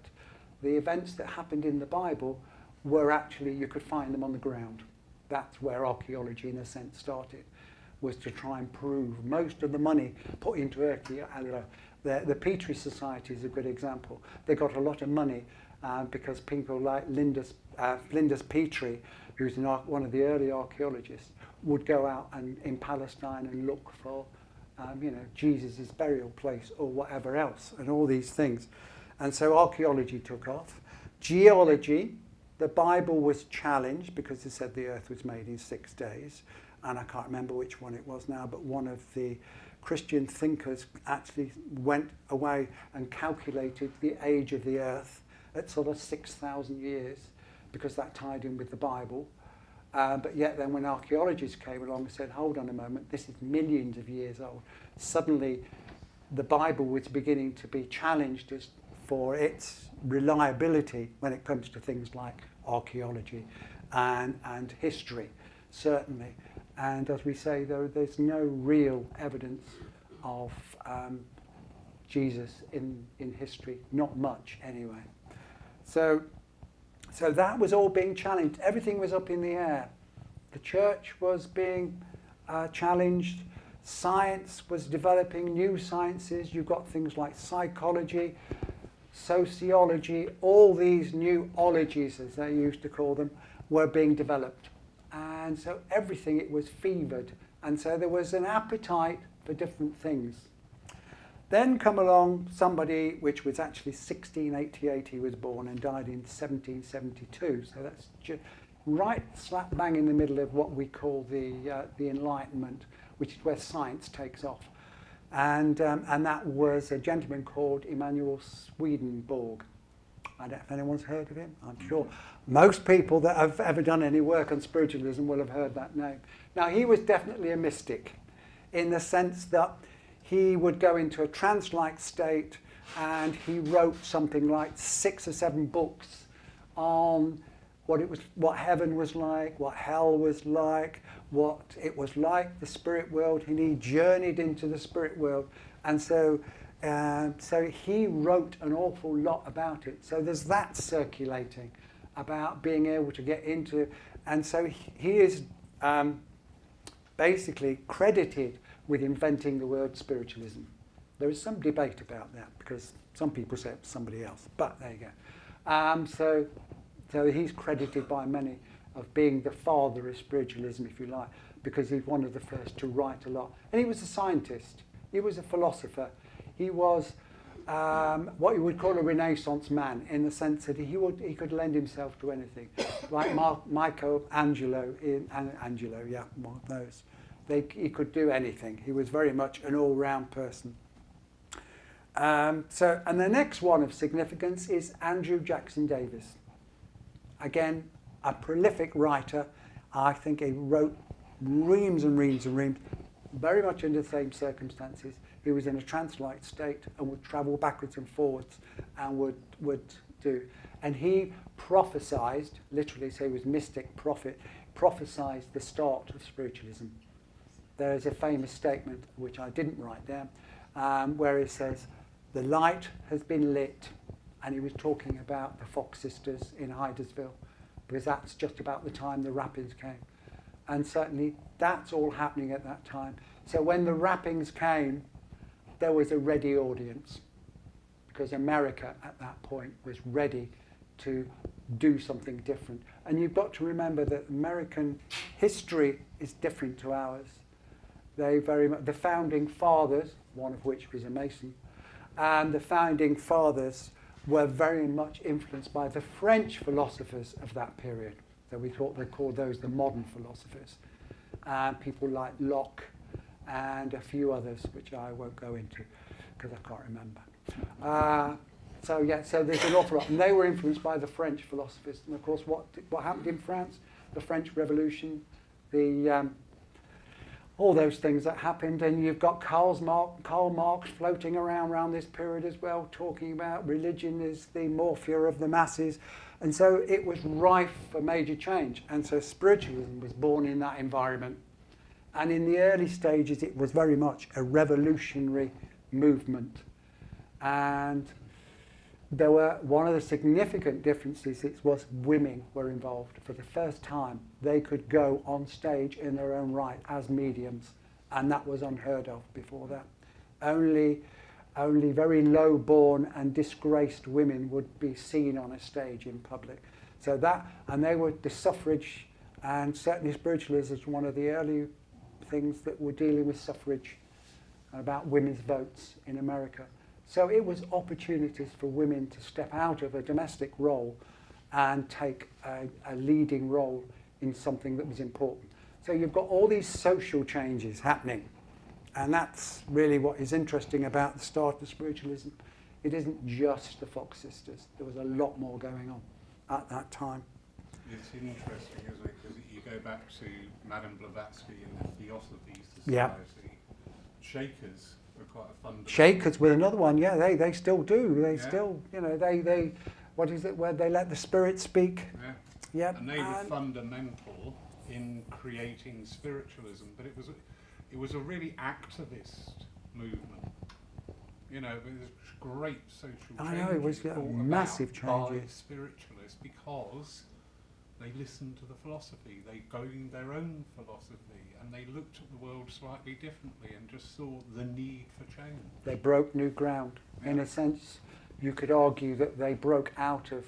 the events that happened in the Bible were actually, you could find them on the ground. That's where archaeology, in a sense, started, was to try and prove. Most of the money put into archaeology, the Petrie Society is a good example. They got a lot of money because people like Flinders Petrie, who's one of the early archaeologists, would go out in Palestine and look for Jesus' burial place or whatever else, and all these things. And so archaeology took off. Geology, the Bible was challenged because it said the earth was made in 6 days, and I can't remember which one it was now, but one of the Christian thinkers actually went away and calculated the age of the earth at sort of 6,000 years, because that tied in with the Bible. But yet then when archaeologists came along and said, hold on a moment, this is millions of years old, suddenly the Bible was beginning to be challenged for its reliability when it comes to things like archaeology and history, certainly. And as we say, there's no real evidence of Jesus in history, not much anyway. So that was all being challenged. Everything was up in the air. The church was being challenged. Science was developing new sciences. You've got things like psychology, sociology, all these new ologies, as they used to call them, were being developed. And so everything, it was fevered. And so there was an appetite for different things. Then come along somebody, which was actually 1688 he was born and died in 1772. So that's right slap bang in the middle of what we call the Enlightenment, which is where science takes off. And that was a gentleman called Emanuel Swedenborg. I don't know if anyone's heard of him. I'm sure most people that have ever done any work on spiritualism will have heard that name. Now, he was definitely a mystic in the sense that he would go into a trance-like state, and he wrote something like 6 or 7 books on what heaven was like, what hell was like, what it was like, the spirit world, and he journeyed into the spirit world. And so he wrote an awful lot about it. So there's that circulating about being able to get into, and so he is basically credited with inventing the word spiritualism. There is some debate about that because some people say it's somebody else, but there you go. So he's credited by many of being the father of spiritualism, if you like, because he's one of the first to write a lot. And he was a scientist. He was a philosopher. He was what you would call a Renaissance man, in the sense that he could lend himself to anything, like Michelangelo, yeah, one of those. He could do anything. He was very much an all-round person. And the next one of significance is Andrew Jackson Davis. Again, a prolific writer. I think he wrote reams and reams and reams, very much under the same circumstances. He was in a trance-like state and would travel backwards and forwards and would do. And he prophesied, literally, so he was mystic prophet, prophesied the start of spiritualism. There is a famous statement, which I didn't write down, where he says, the light has been lit, and he was talking about the Fox sisters in Hydesville, because that's just about the time the rappings came. And certainly that's all happening at that time. So when the rappings came, there was a ready audience, because America at that point was ready to do something different. And you've got to remember that American history is different to ours. The founding fathers, one of which was a Mason, and the founding fathers were very much influenced by the French philosophers of that period. So we thought they called those the modern philosophers. People like Locke and a few others, which I won't go into because I can't remember. So there's an awful lot. And they were influenced by the French philosophers. And of course, what happened in France? The French Revolution, all those things that happened. And you've got Karl Marx floating around this period as well, talking about religion is the morphia of the masses. And so it was rife for major change. And so spiritualism was born in that environment. And in the early stages, it was very much a revolutionary movement. And one of the significant differences was women were involved. For the first time, they could go on stage in their own right as mediums, and that was unheard of before that. Only very low-born and disgraced women would be seen on a stage in public. So and they were the suffrage, and certainly spiritualism is one of the early things that were dealing with suffrage, about women's votes in America. So it was opportunities for women to step out of a domestic role and take a leading role in something that was important. So you've got all these social changes happening. And that's really what is interesting about the start of spiritualism. It isn't just the Fox sisters. There was a lot more going on at that time. It's interesting, isn't it? Because you go back to Madame Blavatsky and the Theosophy Society. Yeah. Shakers were quite a fundamental. Shakers were another one. Yeah, they still do. They Yeah. still, they what is it? Where they let the spirit speak. Yeah. Yep. And they were fundamental in creating spiritualism, but it was a really activist movement. You know, it was great social changes. I know, it was brought massive about by changes. spiritualists, because they listened to the philosophy, they gained their own philosophy, and they looked at the world slightly differently and just saw the need for change. They broke new ground. In Yeah. a sense, you could argue that they broke out of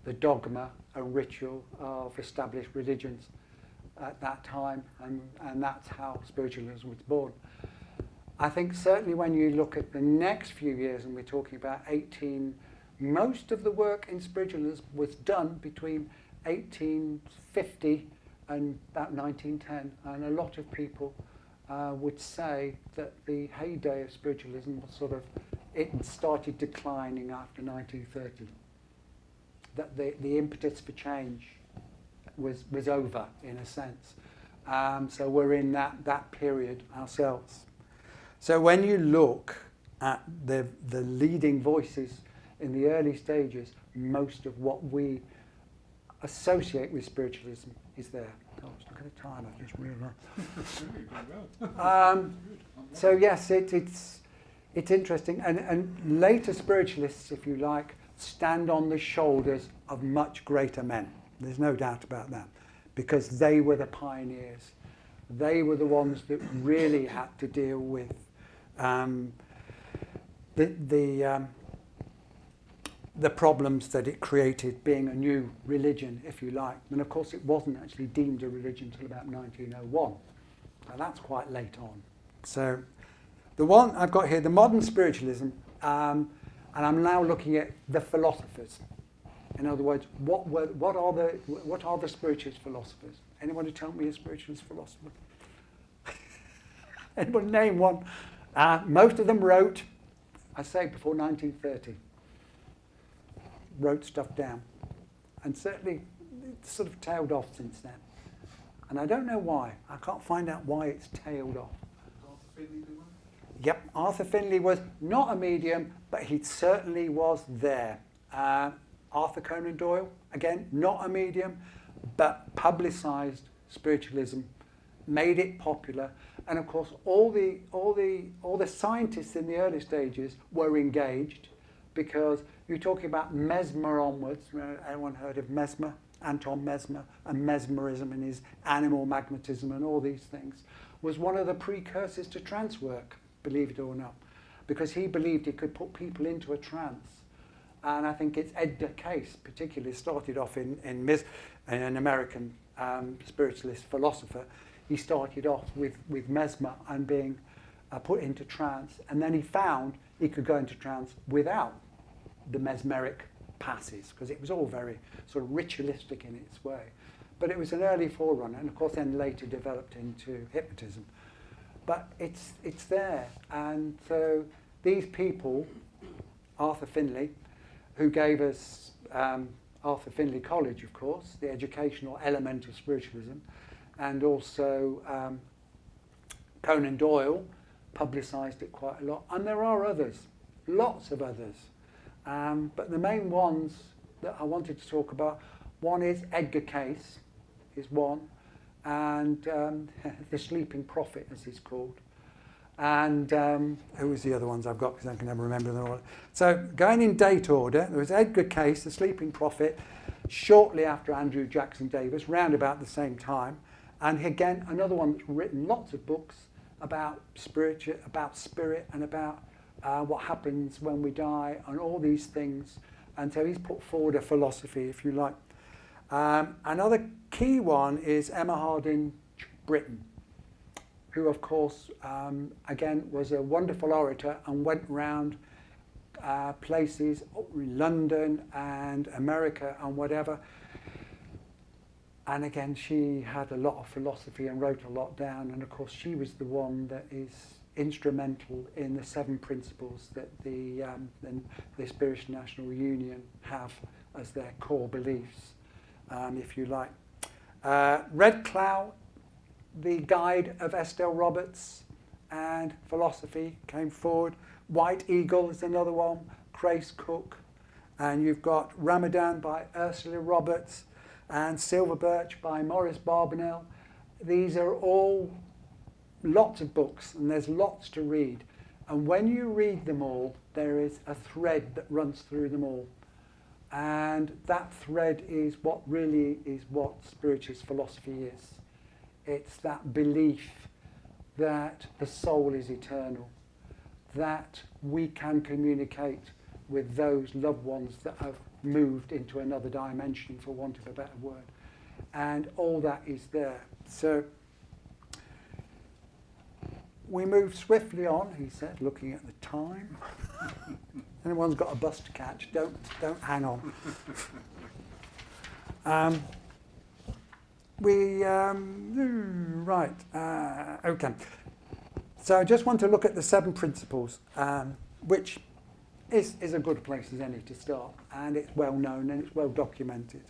the dogma and ritual of established religions at that time, and that's how spiritualism was born. I think certainly when you look at the next few years, and we're talking about most of the work in spiritualism was done between 1850 and about 1910, and a lot of people would say that the heyday of spiritualism was it started declining after 1930. That the impetus for change was over, in a sense. So we're in that period ourselves. So when you look at the leading voices in the early stages, most of what we associate with spiritualism is there. Oh, look at the time, I just realised. So yes, it's interesting. And later spiritualists, if you like, stand on the shoulders of much greater men. There's no doubt about that. Because they were the pioneers. They were the ones that really had to deal with the problems that it created, being a new religion, if you like. And of course, it wasn't actually deemed a religion until about 1901. Now that's quite late on. So the one I've got here, the modern spiritualism, and I'm now looking at the philosophers. In other words, what are the spiritualist philosophers? Anyone tell me a spiritualist philosopher? Anyone name one? Most of them wrote, I say, before 1930. Wrote stuff down. And certainly it's sort of tailed off since then. And I don't know why. I can't find out why it's tailed off. Arthur Finley do one? Yep, Arthur Finley was not a medium, but he certainly was there. Arthur Conan Doyle, again, not a medium, but publicised spiritualism, made it popular, and of course all the scientists in the early stages were engaged, because you're talking about Mesmer onwards. Anyone heard of Mesmer? Anton Mesmer, and mesmerism and his animal magnetism and all these things, was one of the precursors to trance work, believe it or not, because he believed he could put people into a trance. And I think it's Edgar Cayce, particularly, started off in an American spiritualist philosopher. He started off with Mesmer and being put into trance, and then he found he could go into trance without the mesmeric passes, because it was all very sort of ritualistic in its way. But it was an early forerunner, and of course then later developed into hypnotism. But it's there, and so these people, Arthur Finley, who gave us Arthur Finley College, of course, the educational element of spiritualism, and also Conan Doyle publicised it quite a lot. And there are others, lots of others. But the main ones that I wanted to talk about, one is Edgar Cayce, is one, and The Sleeping Prophet, as he's called. And who was the other ones I've got, because I can never remember them all. So going in date order, there was Edgar Cayce, The Sleeping Prophet, shortly after Andrew Jackson Davis, round about the same time. And again, another one that's written lots of books about spirit and about what happens when we die and all these things. And so he's put forward a philosophy, if you like. Another key one is Emma Harding Britten, who, of course, again, was a wonderful orator and went round places, London and America and whatever. And again, she had a lot of philosophy and wrote a lot down. And of course, she was the one that is instrumental in the 7 principles that the Spiritual National Union have as their core beliefs, if you like. Red Cloud, the guide of Estelle Roberts, and philosophy came forward. White Eagle is another one, Grace Cook. And you've got Ramadan by Ursula Roberts, and Silver Birch by Maurice Barbanel. These are all lots of books, and there's lots to read. And when you read them all, there is a thread that runs through them all. And that thread is what spiritualist philosophy is. It's that belief that the soul is eternal, that we can communicate with those loved ones that have moved into another dimension, for want of a better word. And all that is there. So we move swiftly on, he said, looking at the time. Anyone's got a bus to catch, don't hang on. Okay. So I just want to look at the 7 principles, which is a good place as any to start, and it's well known and it's well documented.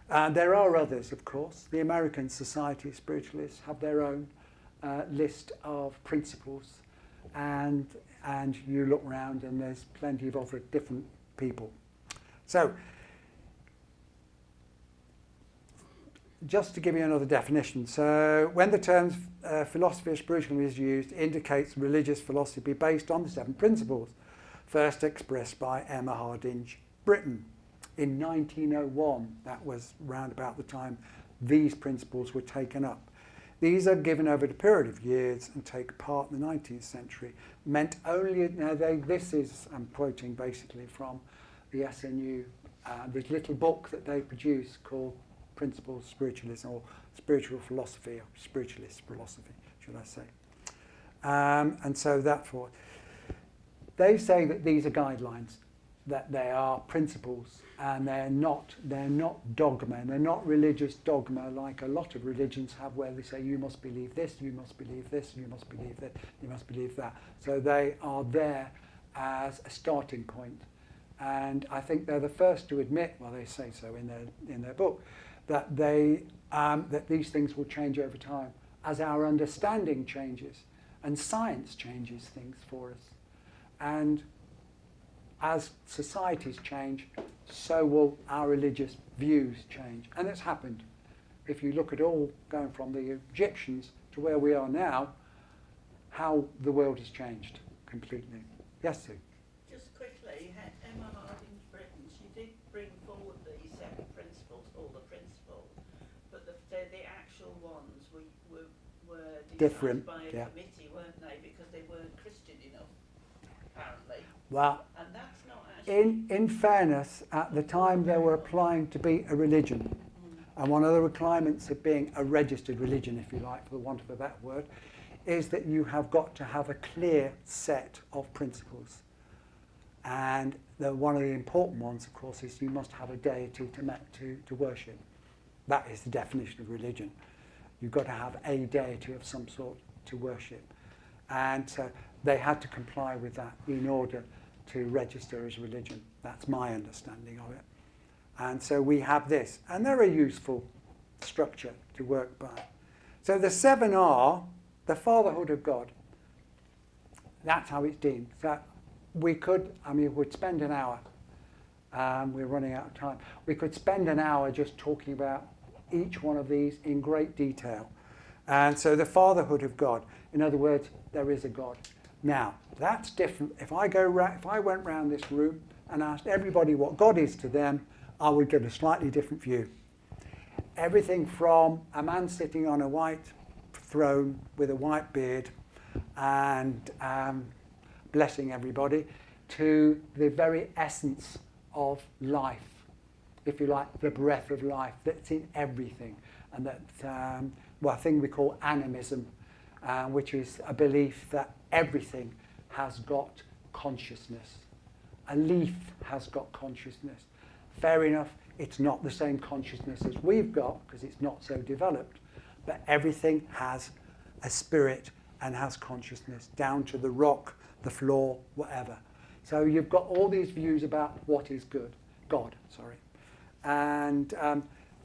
There are others, of course. The American Society of Spiritualists have their own list of principles, and you look around and there's plenty of other different people. So, just to give you another definition, so when the terms philosophy of spiritualism is used, it indicates religious philosophy based on the 7 principles, first expressed by Emma Hardinge, Britain. In 1901, that was round about the time these principles were taken up. These are given over the period of years and take part in the 19th century. Meant only, this is, I'm quoting basically from the SNU, this little book that they produced called Principles of Spiritualism, or Spiritual Philosophy, or Spiritualist Philosophy, should I say. And so therefore, they say that these are guidelines, that they are principles, and they're not dogma, and they're not religious dogma like a lot of religions have, where they say you must believe this, you must believe this, you must believe that, you must believe that. So they are there as a starting point, and I think they're the first to admit, well, they say so in their book, that that these things will change over time as our understanding changes and science changes things for us, and as societies change, so will our religious views change. And it's happened. If you look at all going from the Egyptians to where we are now, how the world has changed completely. Yes, Sue? Just quickly, Emma Hardinge, Britain, she did bring forward these 7 principles, all the principles, but the actual ones were decided Different, by a yeah. committee, weren't they? Because they weren't Christian enough, apparently. Well, And that's not actually... in fairness, at the time they were applying to be a religion, and one of the requirements of being a registered religion, if you like, for the want of a better word, is that you have got to have a clear set of principles. And one of the important ones, of course, is you must have a deity to worship. That is the definition of religion. You've got to have a deity of some sort to worship. And so they had to comply with that in order to register as religion. That's my understanding of it. And so we have this. And they're a useful structure to work by. So the 7 are the fatherhood of God. That's how it's deemed. So we'd spend an hour. We're running out of time. We could spend an hour just talking about each one of these in great detail. And so the fatherhood of God. In other words, there is a God. Now, that's different. If I went round this room and asked everybody what God is to them, I would get a slightly different view. Everything from a man sitting on a white throne with a white beard and blessing everybody, to the very essence of life, if you like, the breath of life that's in everything, and that a thing we call animism, which is a belief that everything has got consciousness. A leaf has got consciousness. Fair enough, it's not the same consciousness as we've got because it's not so developed, but everything has a spirit and has consciousness, down to the rock, the floor, whatever. So you've got all these views about what is God. And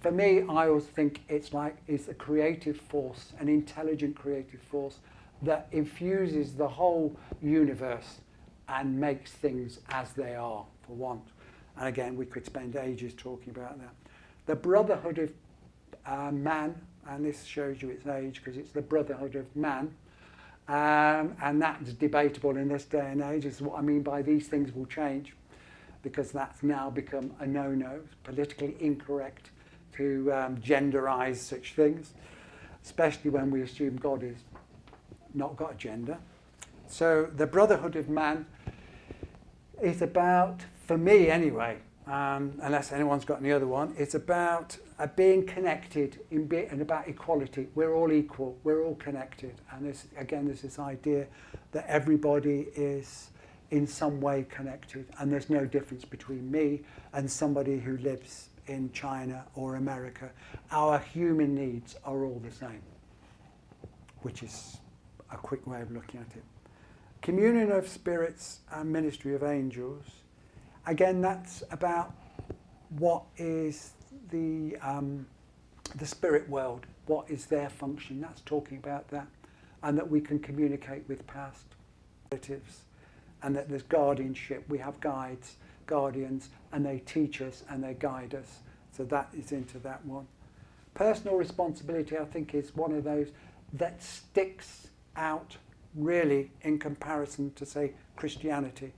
for me, I always think it's a creative force, an intelligent creative force that infuses the whole universe and makes things as they are, for want. And again, we could spend ages talking about that. The brotherhood of man, and this shows you its age because it's the brotherhood of man, and that's debatable in this day and age. Is what I mean by these things will change, because that's now become a no-no, politically incorrect to genderize such things, especially when we assume God is not got a gender. So the brotherhood of man is about, for me anyway, unless anyone's got any other one. It's about being connected and about equality. We're all equal. We're all connected. And there's this idea that everybody is in some way connected, and there's no difference between me and somebody who lives in China or America. Our human needs are all the same, which is a quick way of looking at it. Communion of spirits and ministry of angels. Again, that's about what is the spirit world, what is their function. That's talking about that, and that we can communicate with past relatives, and that there's guardianship. We have guides, guardians, and they teach us and they guide us. So that is into that one. Personal responsibility, I think, is one of those that sticks out really in comparison to, say, Christianity,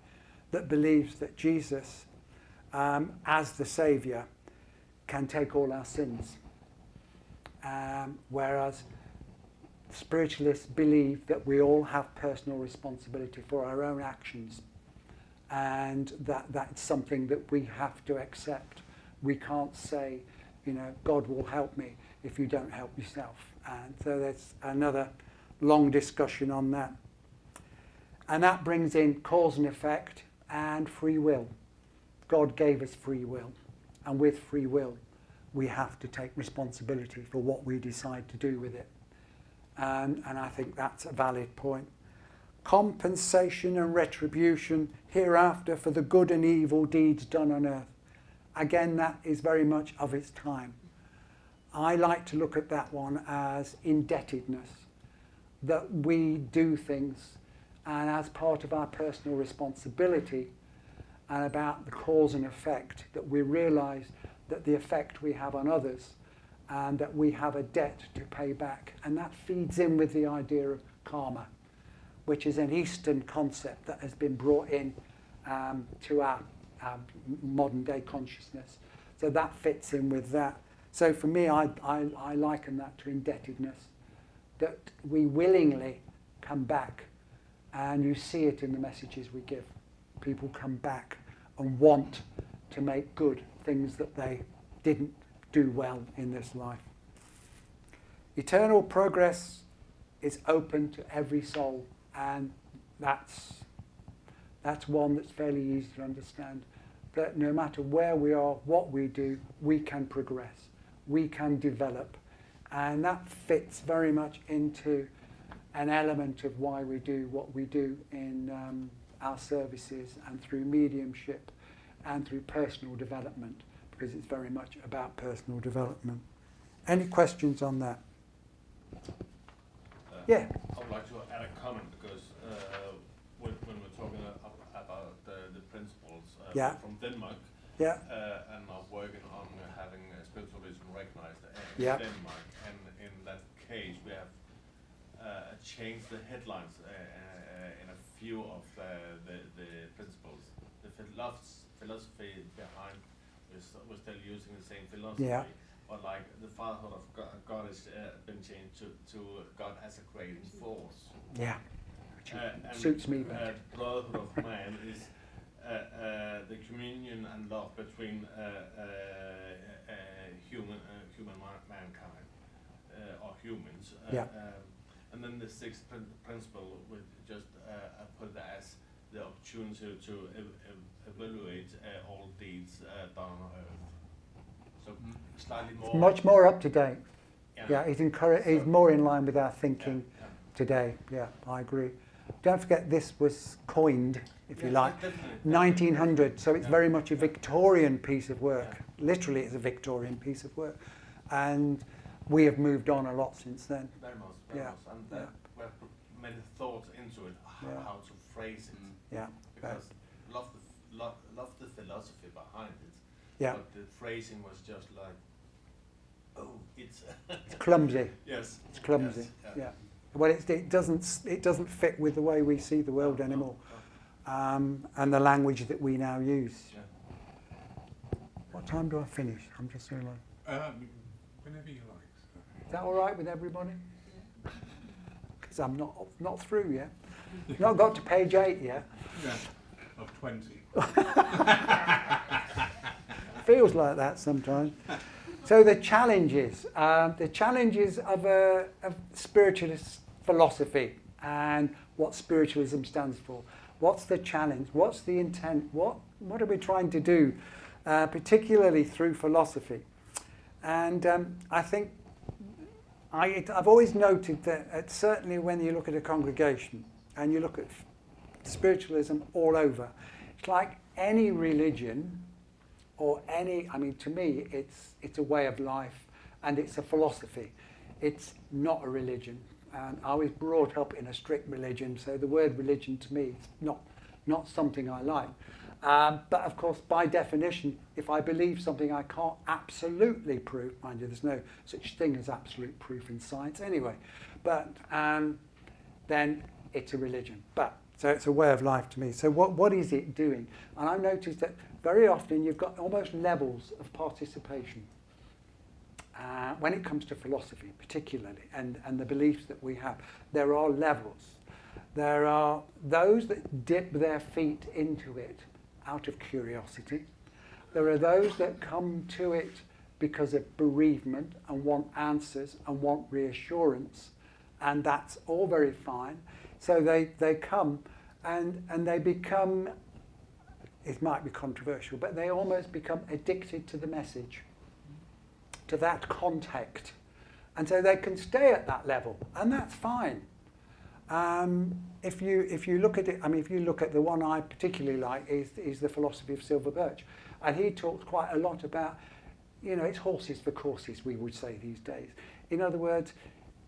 that believes that Jesus, as the Saviour, can take all our sins. Whereas spiritualists believe that we all have personal responsibility for our own actions, and that's something that we have to accept. We can't say, God will help me if you don't help yourself. And so there's another long discussion on that. And that brings in cause and effect and free will. God gave us free will, and with free will we have to take responsibility for what we decide to do with it. And I think that's a valid point. Compensation and retribution hereafter for the good and evil deeds done on earth. Again, that is very much of its time. I like to look at that one as indebtedness, that we do things, and as part of our personal responsibility, and about the cause and effect, that we realise that the effect we have on others, and that we have a debt to pay back. And that feeds in with the idea of karma, which is an Eastern concept that has been brought in to our modern day consciousness. So that fits in with that. So for me, I liken that to indebtedness, that we willingly come back, and you see it in the messages we give. People come back and want to make good things that they didn't do well in this life. Eternal progress is open to every soul, and that's one that's fairly easy to understand, that no matter where we are, what we do, we can progress, we can develop, and that fits very much into an element of why we do what we do in our services and through mediumship and through personal development, because it's very much about personal development. Any questions on that? Yeah. I would like to add a comment, because when we're talking about the principles from Denmark, and are working on having spiritualism recognized in Denmark, and in that case we have changed the headlines in a few of the principles. The philosophy behind, we're still using the same philosophy, but like the fatherhood of God has been changed to God as a creating force. Yeah, and suits me better. Brotherhood of man is the communion and love between human mankind or humans. And then the sixth principle would just put it as the opportunity to evaluate all deeds done on earth. So slightly more. It's much more up to date. He's more in line with our thinking today. Yeah, I agree. Don't forget, this was coined, if you like, 1900, so it's very much a Victorian piece of work. Literally, it's a Victorian piece of work. And we have moved on a lot since then. Very much. And we have put many thoughts into it, how to phrase it. Yeah. Because love the philosophy behind it. Yeah. But the phrasing was just like, it's clumsy. Yes. It's clumsy. Yes, yeah. Well, it doesn't fit with the way we see the world anymore, and the language that we now use. Yeah. What time do I finish? I'm just realising. Whenever you like. Is that all right with everybody? Because I'm not through yet. Not got to page 8 yet. Yeah, of 20. feels like that sometimes. So the challenges of spiritualist philosophy and what spiritualism stands for. What's the challenge? What's the intent? What are we trying to do, particularly through philosophy? And I think I've always noted that certainly when you look at a congregation and you look at spiritualism all over, it's like any religion or to me, it's a way of life and it's a philosophy. It's not a religion. And I was brought up in a strict religion, so the word religion to me is not something I like. But of course, by definition, if I believe something I can't absolutely prove, mind you, there's no such thing as absolute proof in science anyway, but then it's a religion. So it's a way of life to me. So what is it doing? And I've noticed that very often you've got almost levels of participation when it comes to philosophy particularly, and the beliefs that we have. There are levels. There are those that dip their feet into it out of curiosity. There are those that come to it because of bereavement and want answers and want reassurance, and that's all very fine. So they come and they become, it might be controversial, but they almost become addicted to the message, to that contact. And so they can stay at that level, and that's fine. If you look at it, if you look at the one I particularly like is the philosophy of Silver Birch, and he talks quite a lot about, it's horses for courses, we would say these days. In other words,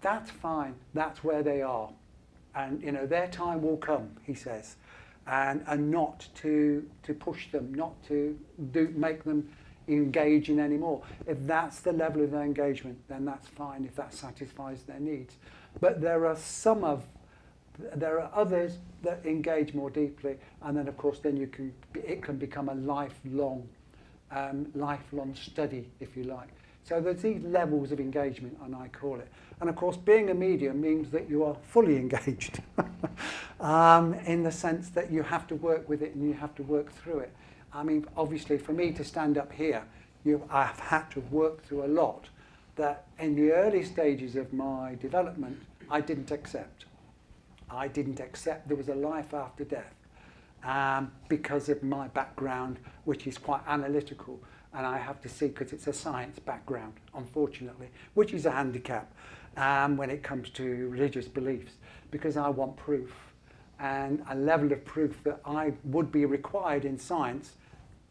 that's fine, that's where they are, and their time will come, he says, and not to push them, not to make them engage in any more. If that's the level of their engagement, then that's fine, if that satisfies their needs. But there are others that engage more deeply, and then of course it can become a lifelong study, if you like. So there's these levels of engagement, and I call it. And of course, being a medium means that you are fully engaged, in the sense that you have to work with it and you have to work through it. Obviously, for me to stand up here, I've had to work through a lot that in the early stages of my development, I didn't accept. I didn't accept there was a life after death because of my background, which is quite analytical. And I have to see, because it's a science background, unfortunately, which is a handicap when it comes to religious beliefs, because I want proof. And a level of proof that would be required in science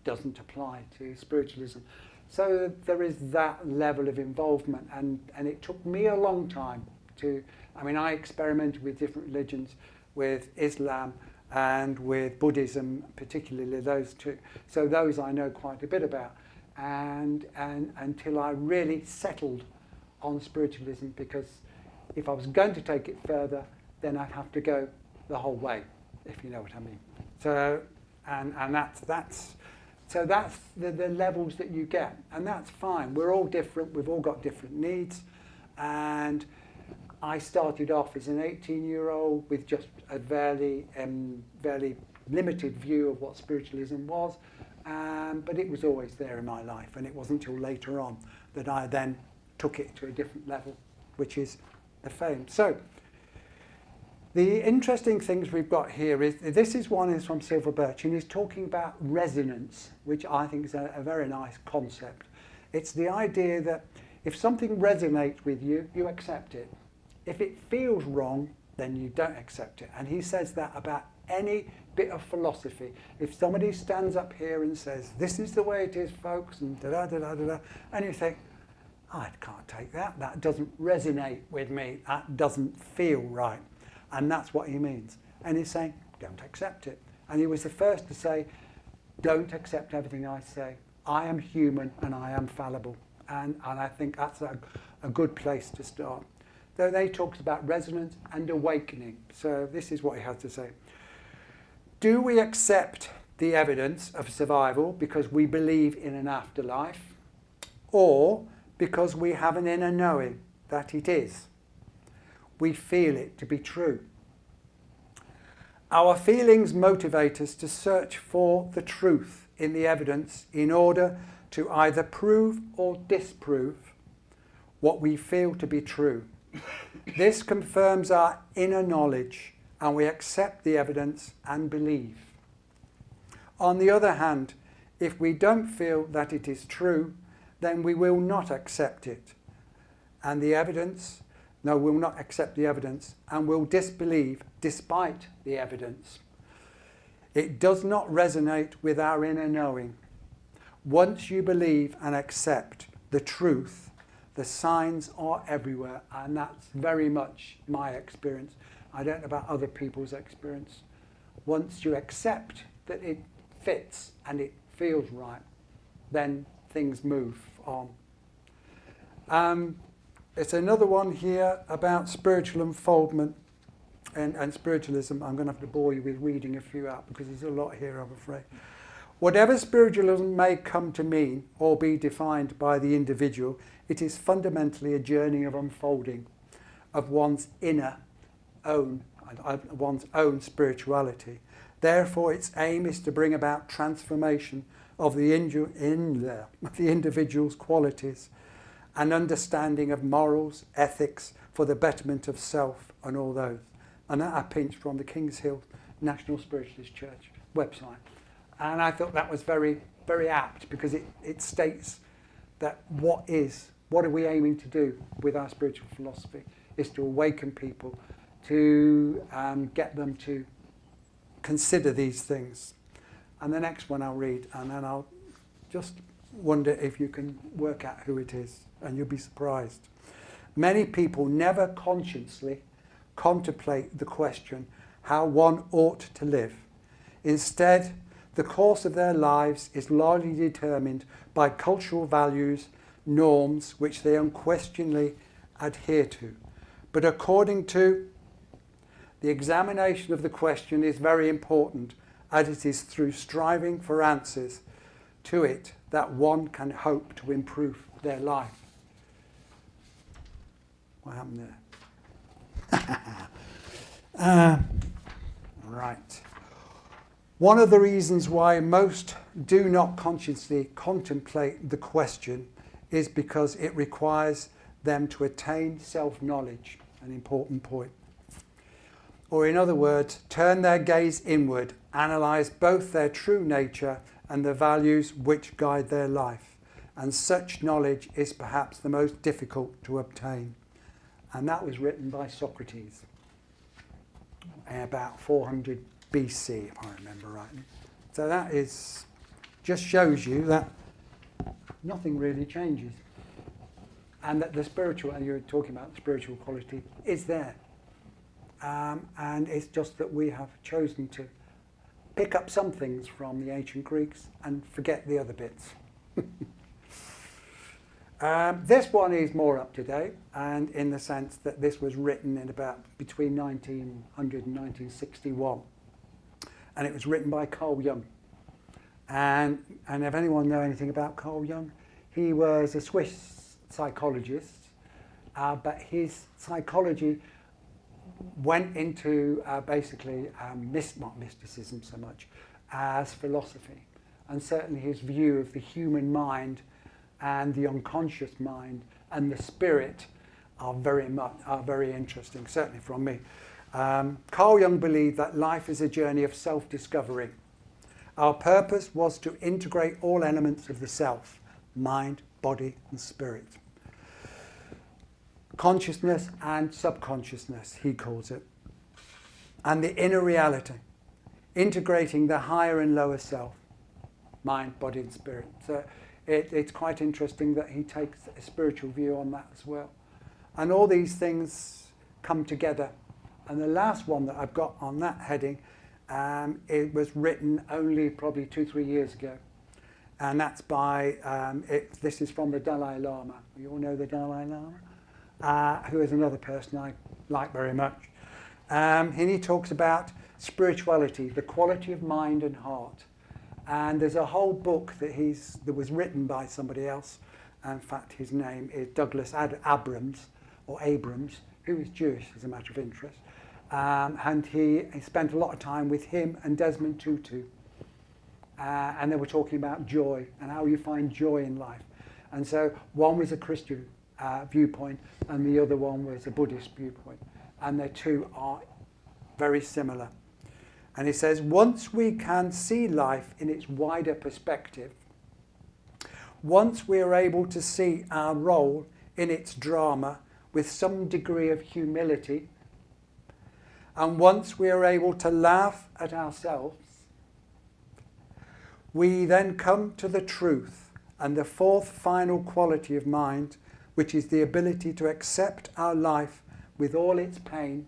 doesn't apply to spiritualism. So there is that level of involvement, and it took me a long time to, I experimented with different religions, with Islam and with Buddhism, particularly those two. So those I know quite a bit about, and until I really settled on spiritualism, because if I was going to take it further, then I'd have to go the whole way, if you know what I mean. So, and that's the levels that you get, and that's fine. We're all different. We've all got different needs, and I started off as an 18-year-old with just a very limited view of what spiritualism was, but it was always there in my life, and it wasn't until later on that I then took it to a different level, which is the fame. So the interesting things we've got here is, this is one is from Silver Birch, and he's talking about resonance, which I think is a very nice concept. It's the idea that if something resonates with you, you accept it. If it feels wrong, then you don't accept it. And he says that about any bit of philosophy. If somebody stands up here and says, this is the way it is, folks, and da-da-da-da-da-da, and you think, I can't take that, that doesn't resonate with me, that doesn't feel right. And that's what he means. And he's saying, don't accept it. And he was the first to say, don't accept everything I say. I am human and I am fallible. And I think that's a good place to start. Though they talked about resonance and awakening. So this is what he has to say. Do we accept the evidence of survival because we believe in an afterlife, or because we have an inner knowing that it is? We feel it to be true. Our feelings motivate us to search for the truth in the evidence in order to either prove or disprove what we feel to be true. This confirms our inner knowledge, and we accept the evidence and believe. On the other hand, if we don't feel that it is true, then we will not accept it. And the evidence, no, will not accept the evidence and will disbelieve despite the evidence. It does not resonate with our inner knowing. Once you believe and accept the truth, the signs are everywhere, and that's very much my experience. I don't know about other people's experience. Once you accept that it fits and it feels right, then things move on. It's another one here about spiritual unfoldment and spiritualism. I'm going to have to bore you with reading a few out because there's a lot here, I'm afraid. Whatever spiritualism may come to mean or be defined by the individual, it is fundamentally a journey of unfolding of one's own spirituality. Therefore, its aim is to bring about transformation of the individual's qualities and understanding of morals, ethics, for the betterment of self and all those. And that I pinched from the Kings Hill National Spiritualist Church website. And I thought that was very, very apt because it states that what are we aiming to do with our spiritual philosophy is to awaken people, to get them to consider these things. And the next one I'll read, and then I'll just wonder if you can work out who it is, and you'll be surprised. Many people never consciously contemplate the question how one ought to live. Instead, the course of their lives is largely determined by cultural values, norms, which they unquestionably adhere to. But according to the examination of the question is very important, as it is through striving for answers to it that one can hope to improve their life. What happened there? Right. One of the reasons why most do not consciously contemplate the question is because it requires them to attain self-knowledge, an important point. Or in other words, turn their gaze inward, analyze both their true nature and the values which guide their life. And such knowledge is perhaps the most difficult to obtain. And that was written by Socrates in about 400 BC, if I remember rightly. So that just shows you that nothing really changes. And that the spiritual, and you're talking about the spiritual quality, is there. And it's just that we have chosen to pick up some things from the ancient Greeks and forget the other bits. This one is more up to date, and in the sense that this was written in about between 1900 and 1961. And it was written by Carl Jung. And if anyone know anything about Carl Jung, he was a Swiss psychologist, but his psychology went into basically not mysticism so much as philosophy, and certainly his view of the human mind and the unconscious mind and the spirit are very interesting, certainly from me. Carl Jung believed that life is a journey of self-discovery. Our purpose was to integrate all elements of the self, mind, body and spirit. Consciousness and subconsciousness, he calls it. And the inner reality, integrating the higher and lower self, mind, body and spirit. So it's quite interesting that he takes a spiritual view on that as well. And all these things come together. And the last one that I've got on that heading, it was written only probably 2-3 years ago. And that's by, this is from the Dalai Lama. You all know the Dalai Lama? Who is another person I like very much. And he talks about spirituality, the quality of mind and heart. And there's a whole book that was written by somebody else. In fact, his name is Douglas Abrams, who is Jewish as a matter of interest. And he spent a lot of time with him and Desmond Tutu. and they were talking about joy and how you find joy in life. And so one was a Christian viewpoint and the other one was a Buddhist viewpoint. And the two are very similar. And he says, once we can see life in its wider perspective, once we are able to see our role in its drama with some degree of humility, and once we are able to laugh at ourselves, we then come to the truth and the fourth final quality of mind, which is the ability to accept our life with all its pain,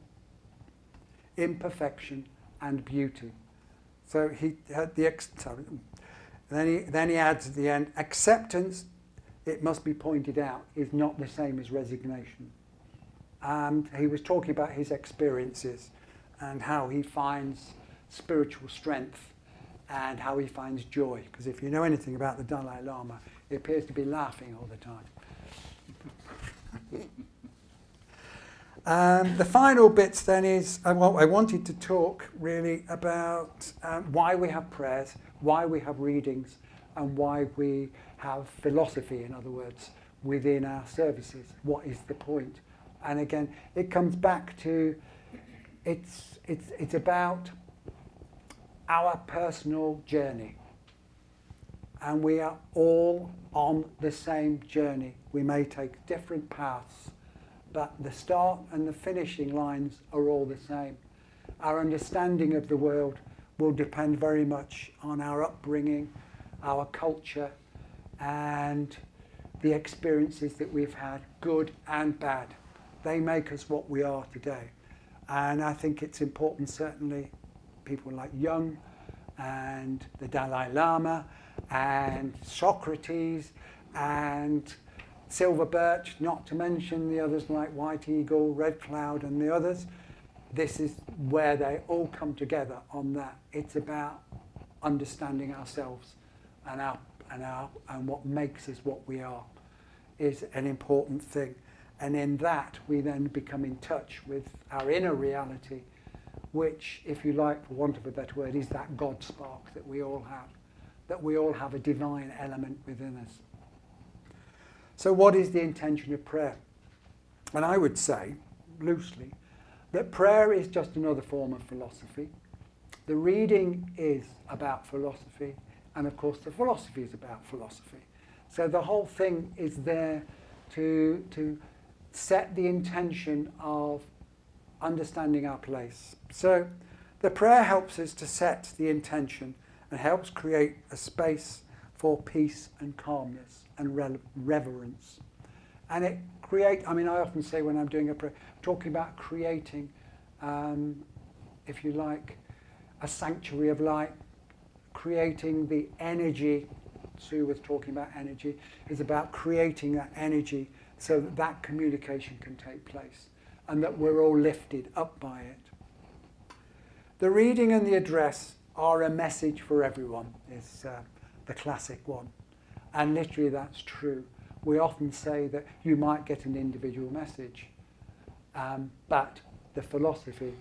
imperfection, and beauty. So he had then he adds at the end, acceptance, it must be pointed out, is not the same as resignation. And he was talking about his experiences and how he finds spiritual strength and how he finds joy. Because if you know anything about the Dalai Lama, he appears to be laughing all the time. The final bits then is, I wanted to talk really about why we have prayers, why we have readings, and why we have philosophy, in other words, within our services. What is the point? And again, it comes back to, it's about our personal journey. And we are all on the same journey. We may take different paths, but the start and the finishing lines are all the same. Our understanding of the world will depend very much on our upbringing, our culture, and the experiences that we've had, good and bad. They make us what we are today. And I think it's important, certainly, people like Jung and the Dalai Lama and Socrates and Silver Birch, not to mention the others like White Eagle, Red Cloud and the others. This is where they all come together on that. It's about understanding ourselves and what makes us what we are is an important thing. And in that, we then become in touch with our inner reality, which, if you like, for want of a better word, is that God spark that we all have a divine element within us. So what is the intention of prayer? And I would say, loosely, that prayer is just another form of philosophy. The reading is about philosophy, and of course the philosophy is about philosophy. So the whole thing is there to set the intention of understanding our place. So the prayer helps us to set the intention and helps create a space for peace and calmness and reverence. And it creates, I often say when I'm doing a prayer, talking about creating, if you like, a sanctuary of light, creating the energy. Sue was talking about energy, is about creating that energy so that that communication can take place and that we're all lifted up by it. The reading and the address are a message for everyone, is the classic one. And literally that's true. We often say that you might get an individual message, but the philosophy,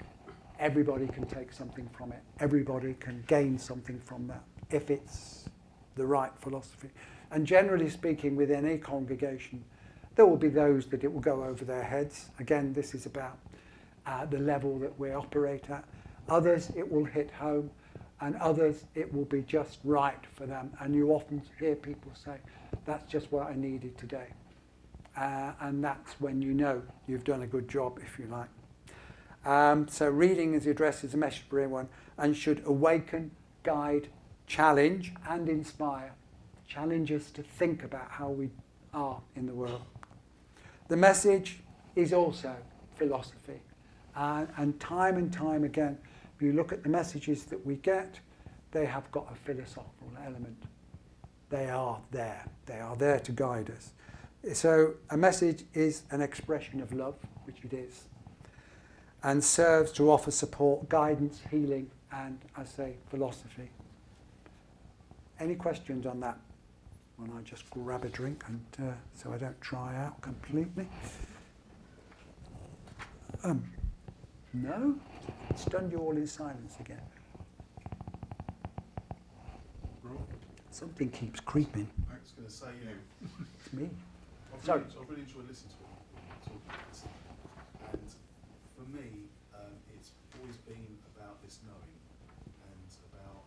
everybody can take something from it. Everybody can gain something from that, if it's the right philosophy. And generally speaking, within a congregation, there will be those that it will go over their heads. Again, this is about the level that we operate at. Others, it will hit home, and others, it will be just right for them. And you often hear people say, that's just what I needed today. And that's when you know you've done a good job, if you like. So reading as the address is a message for everyone and should awaken, guide, challenge and inspire. Challenge us to think about how we are in the world. The message is also philosophy. And time again, if you look at the messages that we get, they have got a philosophical element. They are there. They are there to guide us. So a message is an expression of love, which it is, and serves to offer support, guidance, healing, and, I say, philosophy. Any questions on that? When I just grab a drink and so I don't dry out completely. No? Stunned you all in silence again. Something keeps creeping. I was going to say, It's me. I've really enjoyed listening to what you're talking about. And for me, it's always been about this knowing and about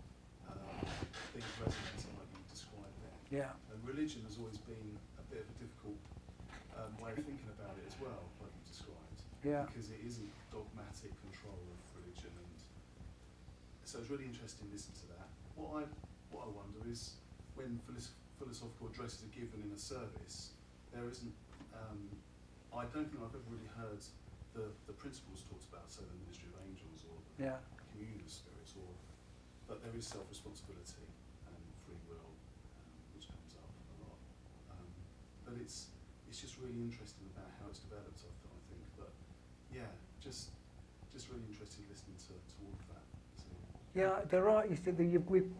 things resonating like you described there. Yeah. And religion has always been a bit of a difficult way of thinking about it as well, like you described. Yeah. Because it isn't dogmatic control of religion, and so it's really interesting listening to that. What I wonder is when philosophical addresses are given in a service, there isn't. I don't think I've ever really heard the principles talked about, so the ministry of angels or the communion of spirits, but there is self-responsibility and free will, which comes up a lot. But it's just really interesting about how it's developed. I think, but yeah, just really interested listening to all of that. So, Yeah, there are. You said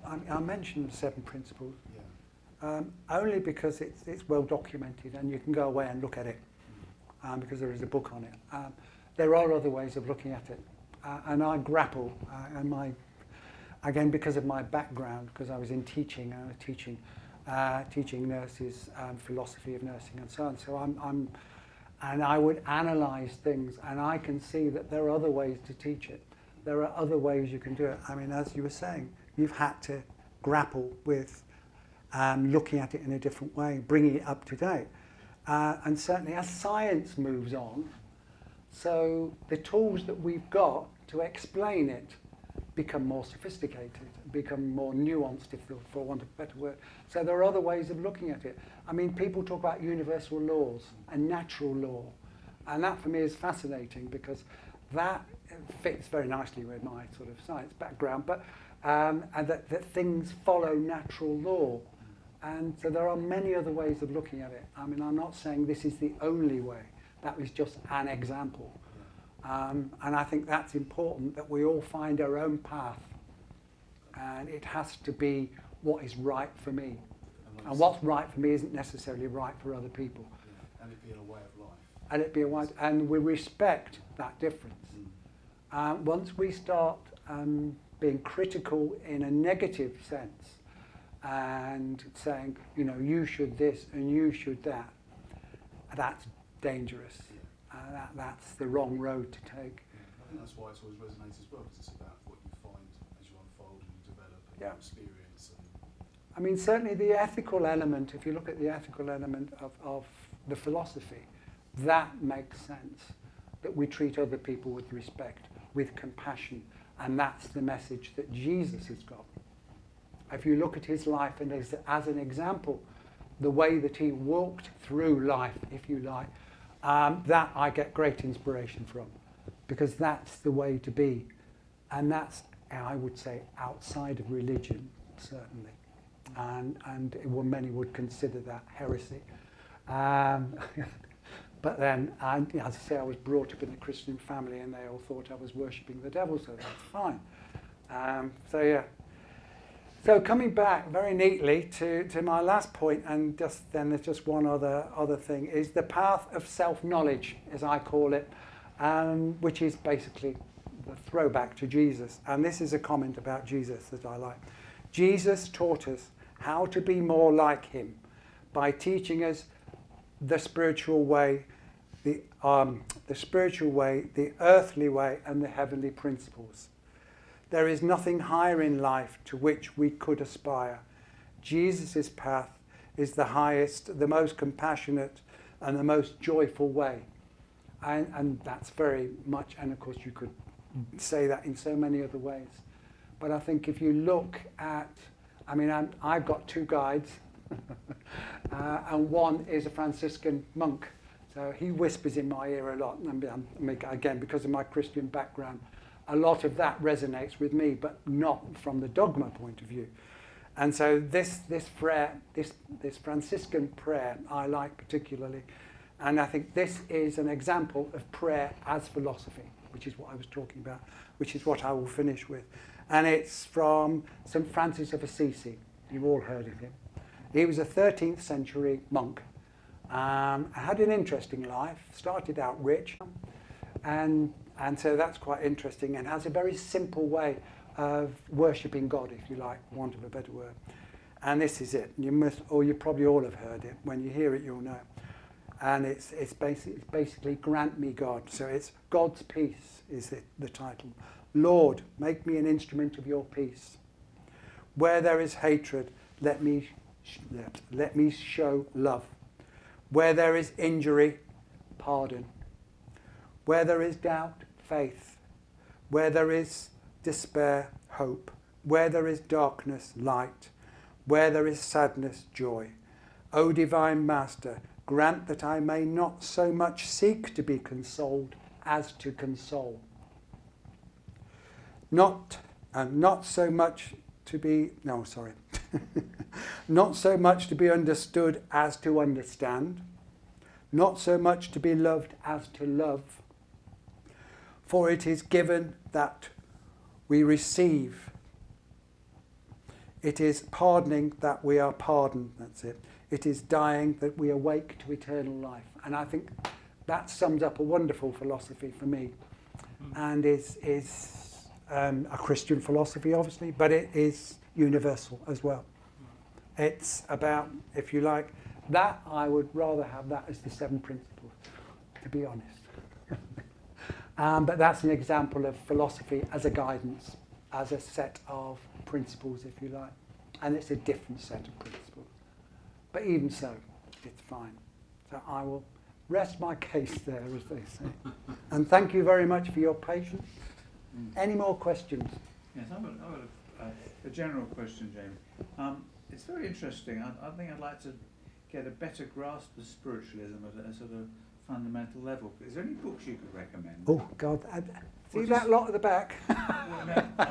I mentioned the 7 principles. yeah. Only because it's well documented and you can go away and look at it because there is a book on it. There are other ways of looking at it, and I grapple. Again, because of my background, because I was in teaching, I was teaching nurses philosophy of nursing and so on. So and I would analyse things, and I can see that there are other ways to teach it. There are other ways you can do it. I mean, as you were saying, you've had to grapple with looking at it in a different way, bringing it up to date. And certainly as science moves on, so the tools that we've got to explain it become more sophisticated, become more nuanced, if for want of a better word. So there are other ways of looking at it. I mean, people talk about universal laws and natural law, and that for me is fascinating because that fits very nicely with my sort of science background, but and that things follow natural law. And so there are many other ways of looking at it. I mean, I'm not saying this is the only way. That was just an example. And I think that's important, that we all find our own path. And it has to be what is right for me. And what's right for me isn't necessarily right for other people. Yeah. And it being a way of life. And it be a way, and we respect that difference. Once we start being critical in a negative sense, and saying, you know, you should this and you should that, that's dangerous. That's the wrong road to take. Yeah. I think that's why it's always resonates as well, because it's about what you find as you unfold and you develop and you experience. I mean, certainly the ethical element, if you look at the ethical element of the philosophy, that makes sense, that we treat other people with respect, with compassion, and that's the message that Jesus has got. If you look at his life and as an example, the way that he walked through life, if you like, that I get great inspiration from, because that's the way to be. And that's, I would say, outside of religion, certainly. And many would consider that heresy. But then, as I say, I was brought up in a Christian family and they all thought I was worshipping the devil, so that's fine. So yeah. So coming back very neatly to my last point, and then there's just one other thing, is the path of self-knowledge, as I call it, which is basically the throwback to Jesus. And this is a comment about Jesus that I like. Jesus taught us how to be more like him by teaching us the spiritual way, the earthly way, and the heavenly principles. There is nothing higher in life to which we could aspire. Jesus' path is the highest, the most compassionate, and the most joyful way. And that's very much, and of course you could say that in so many other ways. But I think if you look at, I mean, I've got 2 guides, and one is a Franciscan monk. So he whispers in my ear a lot, and again, because of my Christian background, a lot of that resonates with me, but not from the dogma point of view. And so this Franciscan prayer I like particularly, and I think this is an example of prayer as philosophy, which is what I was talking about, which is what I will finish with. And it's from St. Francis of Assisi. You've all heard of him. He was a 13th century monk. Had an interesting life, started out rich, and so that's quite interesting, and has a very simple way of worshipping God, if you like, for want of a better word. And this is it. You must, or you probably all have heard it. When you hear it, you'll know. And it's basically grant me God. So it's God's peace is the title. Lord, make me an instrument of your peace. Where there is hatred, let me show love. Where there is injury, pardon. Where there is doubt, faith. Where there is despair, hope. Where there is darkness, light. Where there is sadness, joy. O divine Master, grant that I may not so much seek to be consoled as to console. Not so much to be, no, sorry. Not so much to be understood as to understand. Not so much to be loved as to love. For it is given that we receive. It is pardoning that we are pardoned, that's it. It is dying that we awake to eternal life. And I think that sums up a wonderful philosophy for me. And is a Christian philosophy, obviously, but it is universal as well. It's about, if you like, that I would rather have that as the 7 principles, to be honest. But that's an example of philosophy as a guidance, as a set of principles, if you like. And it's a different set of principles. But even so, it's fine. So I will rest my case there, as they say. And thank you very much for your patience. Any more questions? Yes, I've got a general question, Jamie. It's very interesting. I think I'd like to get a better grasp of spiritualism at a sort of fundamental level. Is there any books you could recommend? Oh, God. See that lot at the back? Well, no,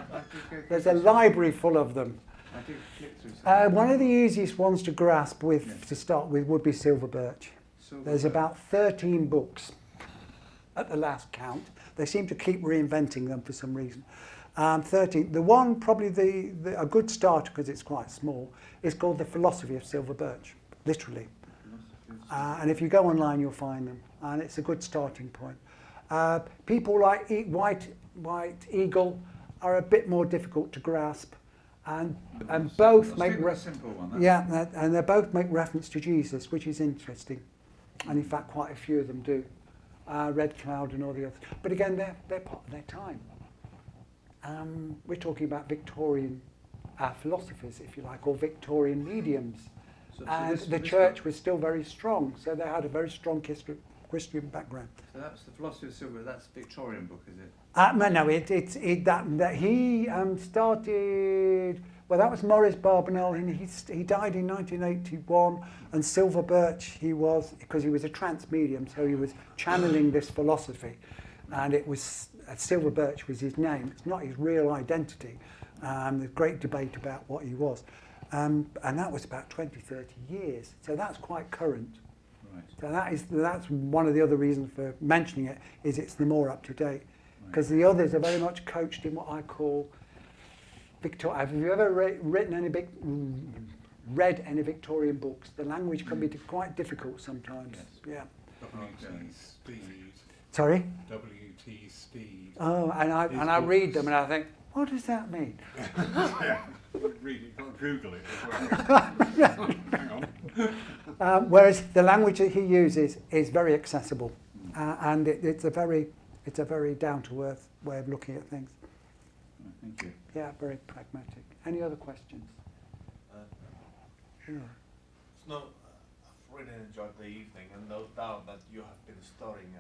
There's a library full of them. I did flick through some. One of the easiest ones to grasp with, to start with, would be Silver Birch. There's about 13 books at the last count. They seem to keep reinventing them for some reason. 13. The one, probably a good starter, because it's quite small, is called The Philosophy of Silver Birch, literally. And if you go online, you'll find them. And it's a good starting point. People like White Eagle are a bit more difficult to grasp. And both make and they both make reference to Jesus, which is interesting. And in fact, quite a few of them do. Red Cloud and all the others. But again, they're part of their time. We're talking about Victorian philosophers, if you like, or Victorian mediums. And the church was still very strong, so they had a very strong Christian background. So that's The Philosophy of Silver. That's a Victorian book, is it? No, that he started. Well, that was Maurice Barbanel, and he died in 1981. And Silver Birch, because he was a trance medium, so he was channeling this philosophy, and it was Silver Birch was his name. It's not his real identity. There's great debate about what he was, and that was about 20, 30 years. So that's quite current. Right. So that's one of the other reasons for mentioning it, is it's the more up to date, because the others are very much coached in what I call Victor. Have you ever read any Victorian books? The language can be quite difficult sometimes. Yes. Yeah. W.T. Steed. Sorry. W.T. Steed. Oh, and I read them and I think, what does that mean? Yeah. Read it. Got to Google it as well. Hang on. Whereas the language that he uses is very accessible, and it's a very down to earth way of looking at things. Thank you. Yeah, very pragmatic. Any other questions? Sure. No, I've really enjoyed the evening, and no doubt that you have been studying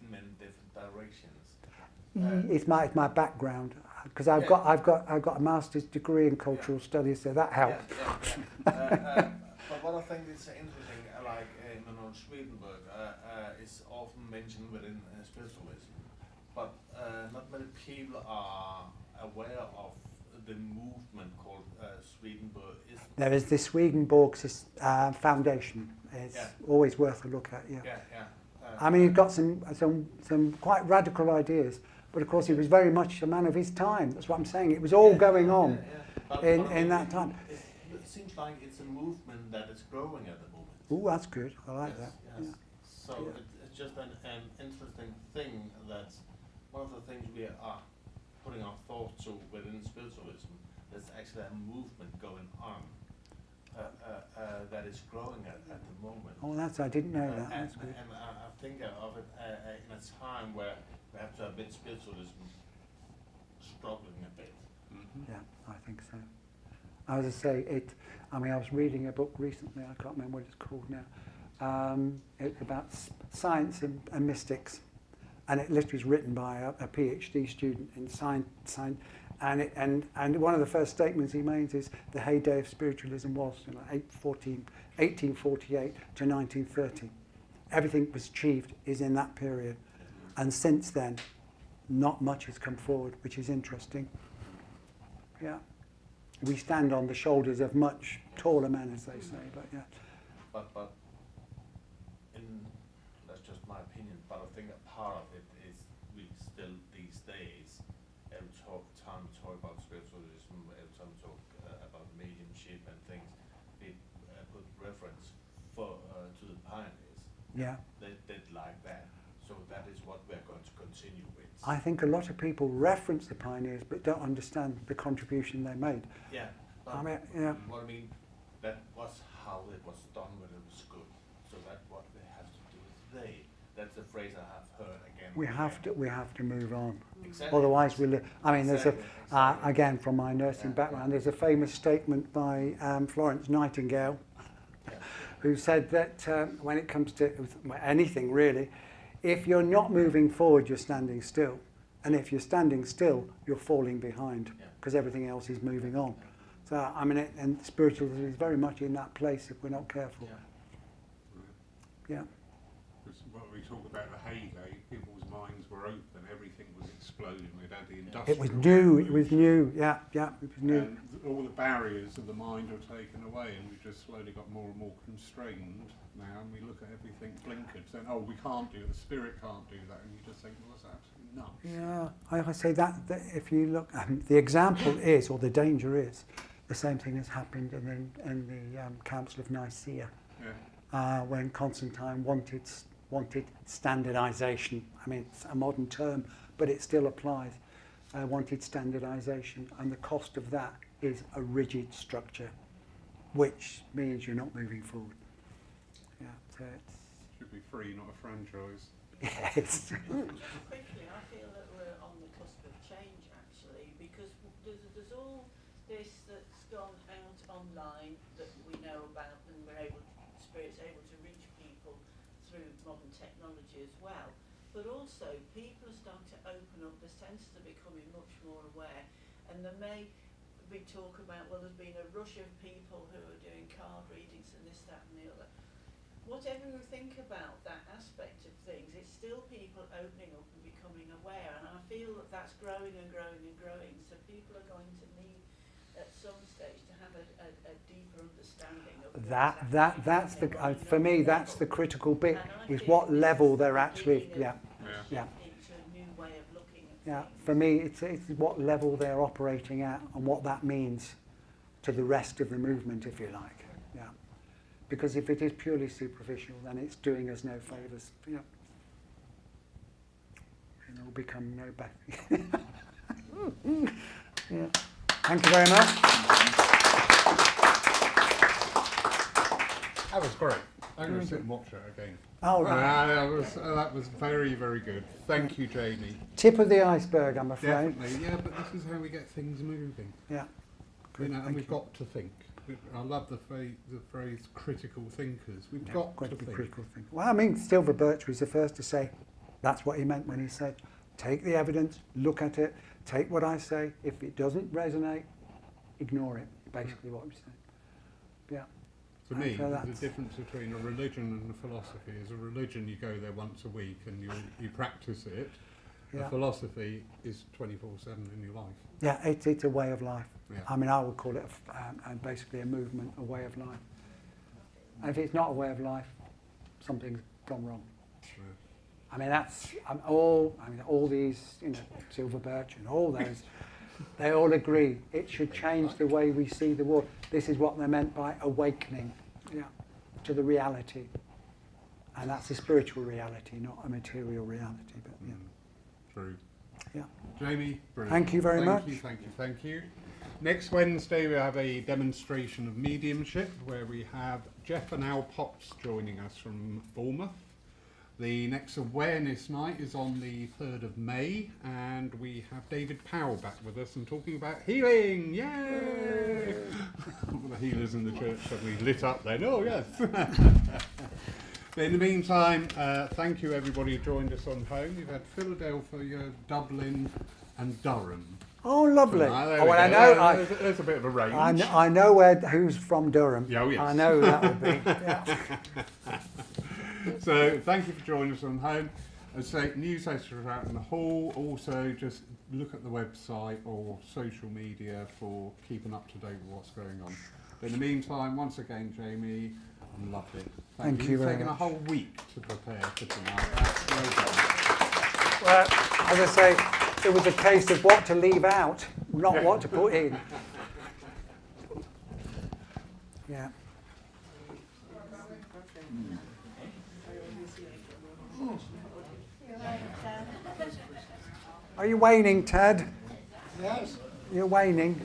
in many different directions. It's my background, because I've got a master's degree in cultural studies, so that helps. But what I think is interesting, like Emanuel Swedenborg is often mentioned within spiritualism, but not many people are aware of the movement called Swedenborg. There is the Swedenborg Foundation. It's always worth a look at. I mean, he's got some quite radical ideas, but of course he was very much a man of his time. That's what I'm saying. It was all going on in that time. It seems like it's a movement that is growing at the moment. Oh, that's good. I like that. Yes. Yeah. So it's just an interesting thing that one of the things we are putting our thought to within spiritualism, there's actually a movement going on that is growing at the moment. Oh, I didn't know that. And, That's good. and I think of it in a time where we have to admit spiritualism struggling a bit. Yeah, I think so. As I say, I was reading a book recently, I can't remember what it's called now. It's about science and mystics. And it literally is written by a PhD student in science. And one of the first statements he makes is the heyday of spiritualism was 1848 to 1930. Everything was achieved is in that period. And since then, not much has come forward, which is interesting. Yeah. We stand on the shoulders of much taller men, as they say, but yeah. But that's just my opinion, but I think a part of it is we still these days, every time we talk about spiritualism, every time we talk about mediumship and things, we put reference to the pioneers. Yeah. They did like that, so that is what we're going to continue with. I think a lot of people reference the pioneers but don't understand the contribution they made. Yeah. I mean, yeah. What I mean, that was how it was done when it was good. So that's what they have to do today. That's the phrase I have heard again. We have to move on. Exactly. Otherwise, we'll. I mean, there's Exactly. again from my nursing background. There's a famous statement by Florence Nightingale, who said that when it comes to anything really, if you're not moving forward, you're standing still, and if you're standing still, you're falling behind because everything else is moving on. So I mean, and spiritualism is very much in that place if we're not careful. Yeah. When we talk about the heyday, people's minds were open, everything was exploding. We'd had the industrial. It was new. It was new. Yeah, it was new. And all the barriers of the mind were taken away, and we just slowly got more and more constrained now. And we look at everything blinkered, saying, "Oh, we can't do it. The spirit can't do that," and you just think, "Well, that's absolutely nuts." Yeah, I say that if you look, the example is, or the danger is, the same thing has happened in the Council of Nicaea, when Constantine wanted standardisation. I mean, it's a modern term, but it still applies. Wanted standardisation, and the cost of that is a rigid structure, which means you're not moving forward. Yeah, so it's Should be free, not a franchise. yes. Just quickly, I feel that we're on the cusp of change actually, because there's all this that's gone out online that we know about, and Spirit's able to reach people through modern technology as well. But also, people are starting to open up, the senses are becoming much more aware, and there may be talk about, well, there's been a rush of people who are doing card readings and this, that and the other. Whatever you think about that aspect of things, it's still people opening up and becoming aware, and I feel that that's growing and growing and growing, so people are going to need at some stage to have a deeper understanding of That's the for me that's the critical bit, is what level they're actually into a new way of looking at things. For me it's what level they're operating at and what that means to the rest of the movement, if you like. Because if it is purely superficial, then it's doing us no favours. And it'll become no better. Thank you very much. That was great. I'm going to sit and watch it again. Oh, right. That was very, very good. Thank you, Jamie. Tip of the iceberg, I'm afraid. Definitely, yeah, but this is how we get things moving. Yeah. You know, and we've got to think. I love the phrase critical thinkers. We've got to think. Critical think. Well, I mean, Silver Birch was the first to say that's what he meant when he said, take the evidence, look at it, take what I say. If it doesn't resonate, ignore it, basically what I'm saying. Yeah. For me, the difference between a religion and a philosophy is a religion, you go there once a week and you practice it. A philosophy is 24/7 in your life. Yeah, it's a way of life. Yeah. I mean, I would call it basically a movement, a way of life. And if it's not a way of life, something's gone wrong. Yeah. I mean, that's all these, Silver Birch and all those, they all agree it should change the way we see the world. This is what they meant by awakening, to the reality, and that's a spiritual reality, not a material reality. But True. Yeah. Jamie, brilliant. Thank you very much. Thank you. Next Wednesday we have a demonstration of mediumship where we have Jeff and Al Potts joining us from Bournemouth. The next awareness night is on the 3rd of May, and we have David Powell back with us and talking about healing. Yay! All the healers in the church suddenly lit up then. Oh yes. But in the meantime, thank you everybody who joined us on home. You've had Philadelphia, Dublin, and Durham. Oh, lovely. Well, I know. There's a bit of a range. I know who's from Durham. Oh, yes. I know who that would be. Yeah. So thank you for joining us on home. As I say, newsletters are out in the hall. Also, just look at the website or social media for keeping up to date with what's going on. But in the meantime, once again, Jamie, I loved it. Thank you It's very taken much. a whole week to prepare for tonight. That's well done. Well, as I say, it was a case of what to leave out, not what to put in. Yeah. Are you waning, Ted? Yes. You're waning.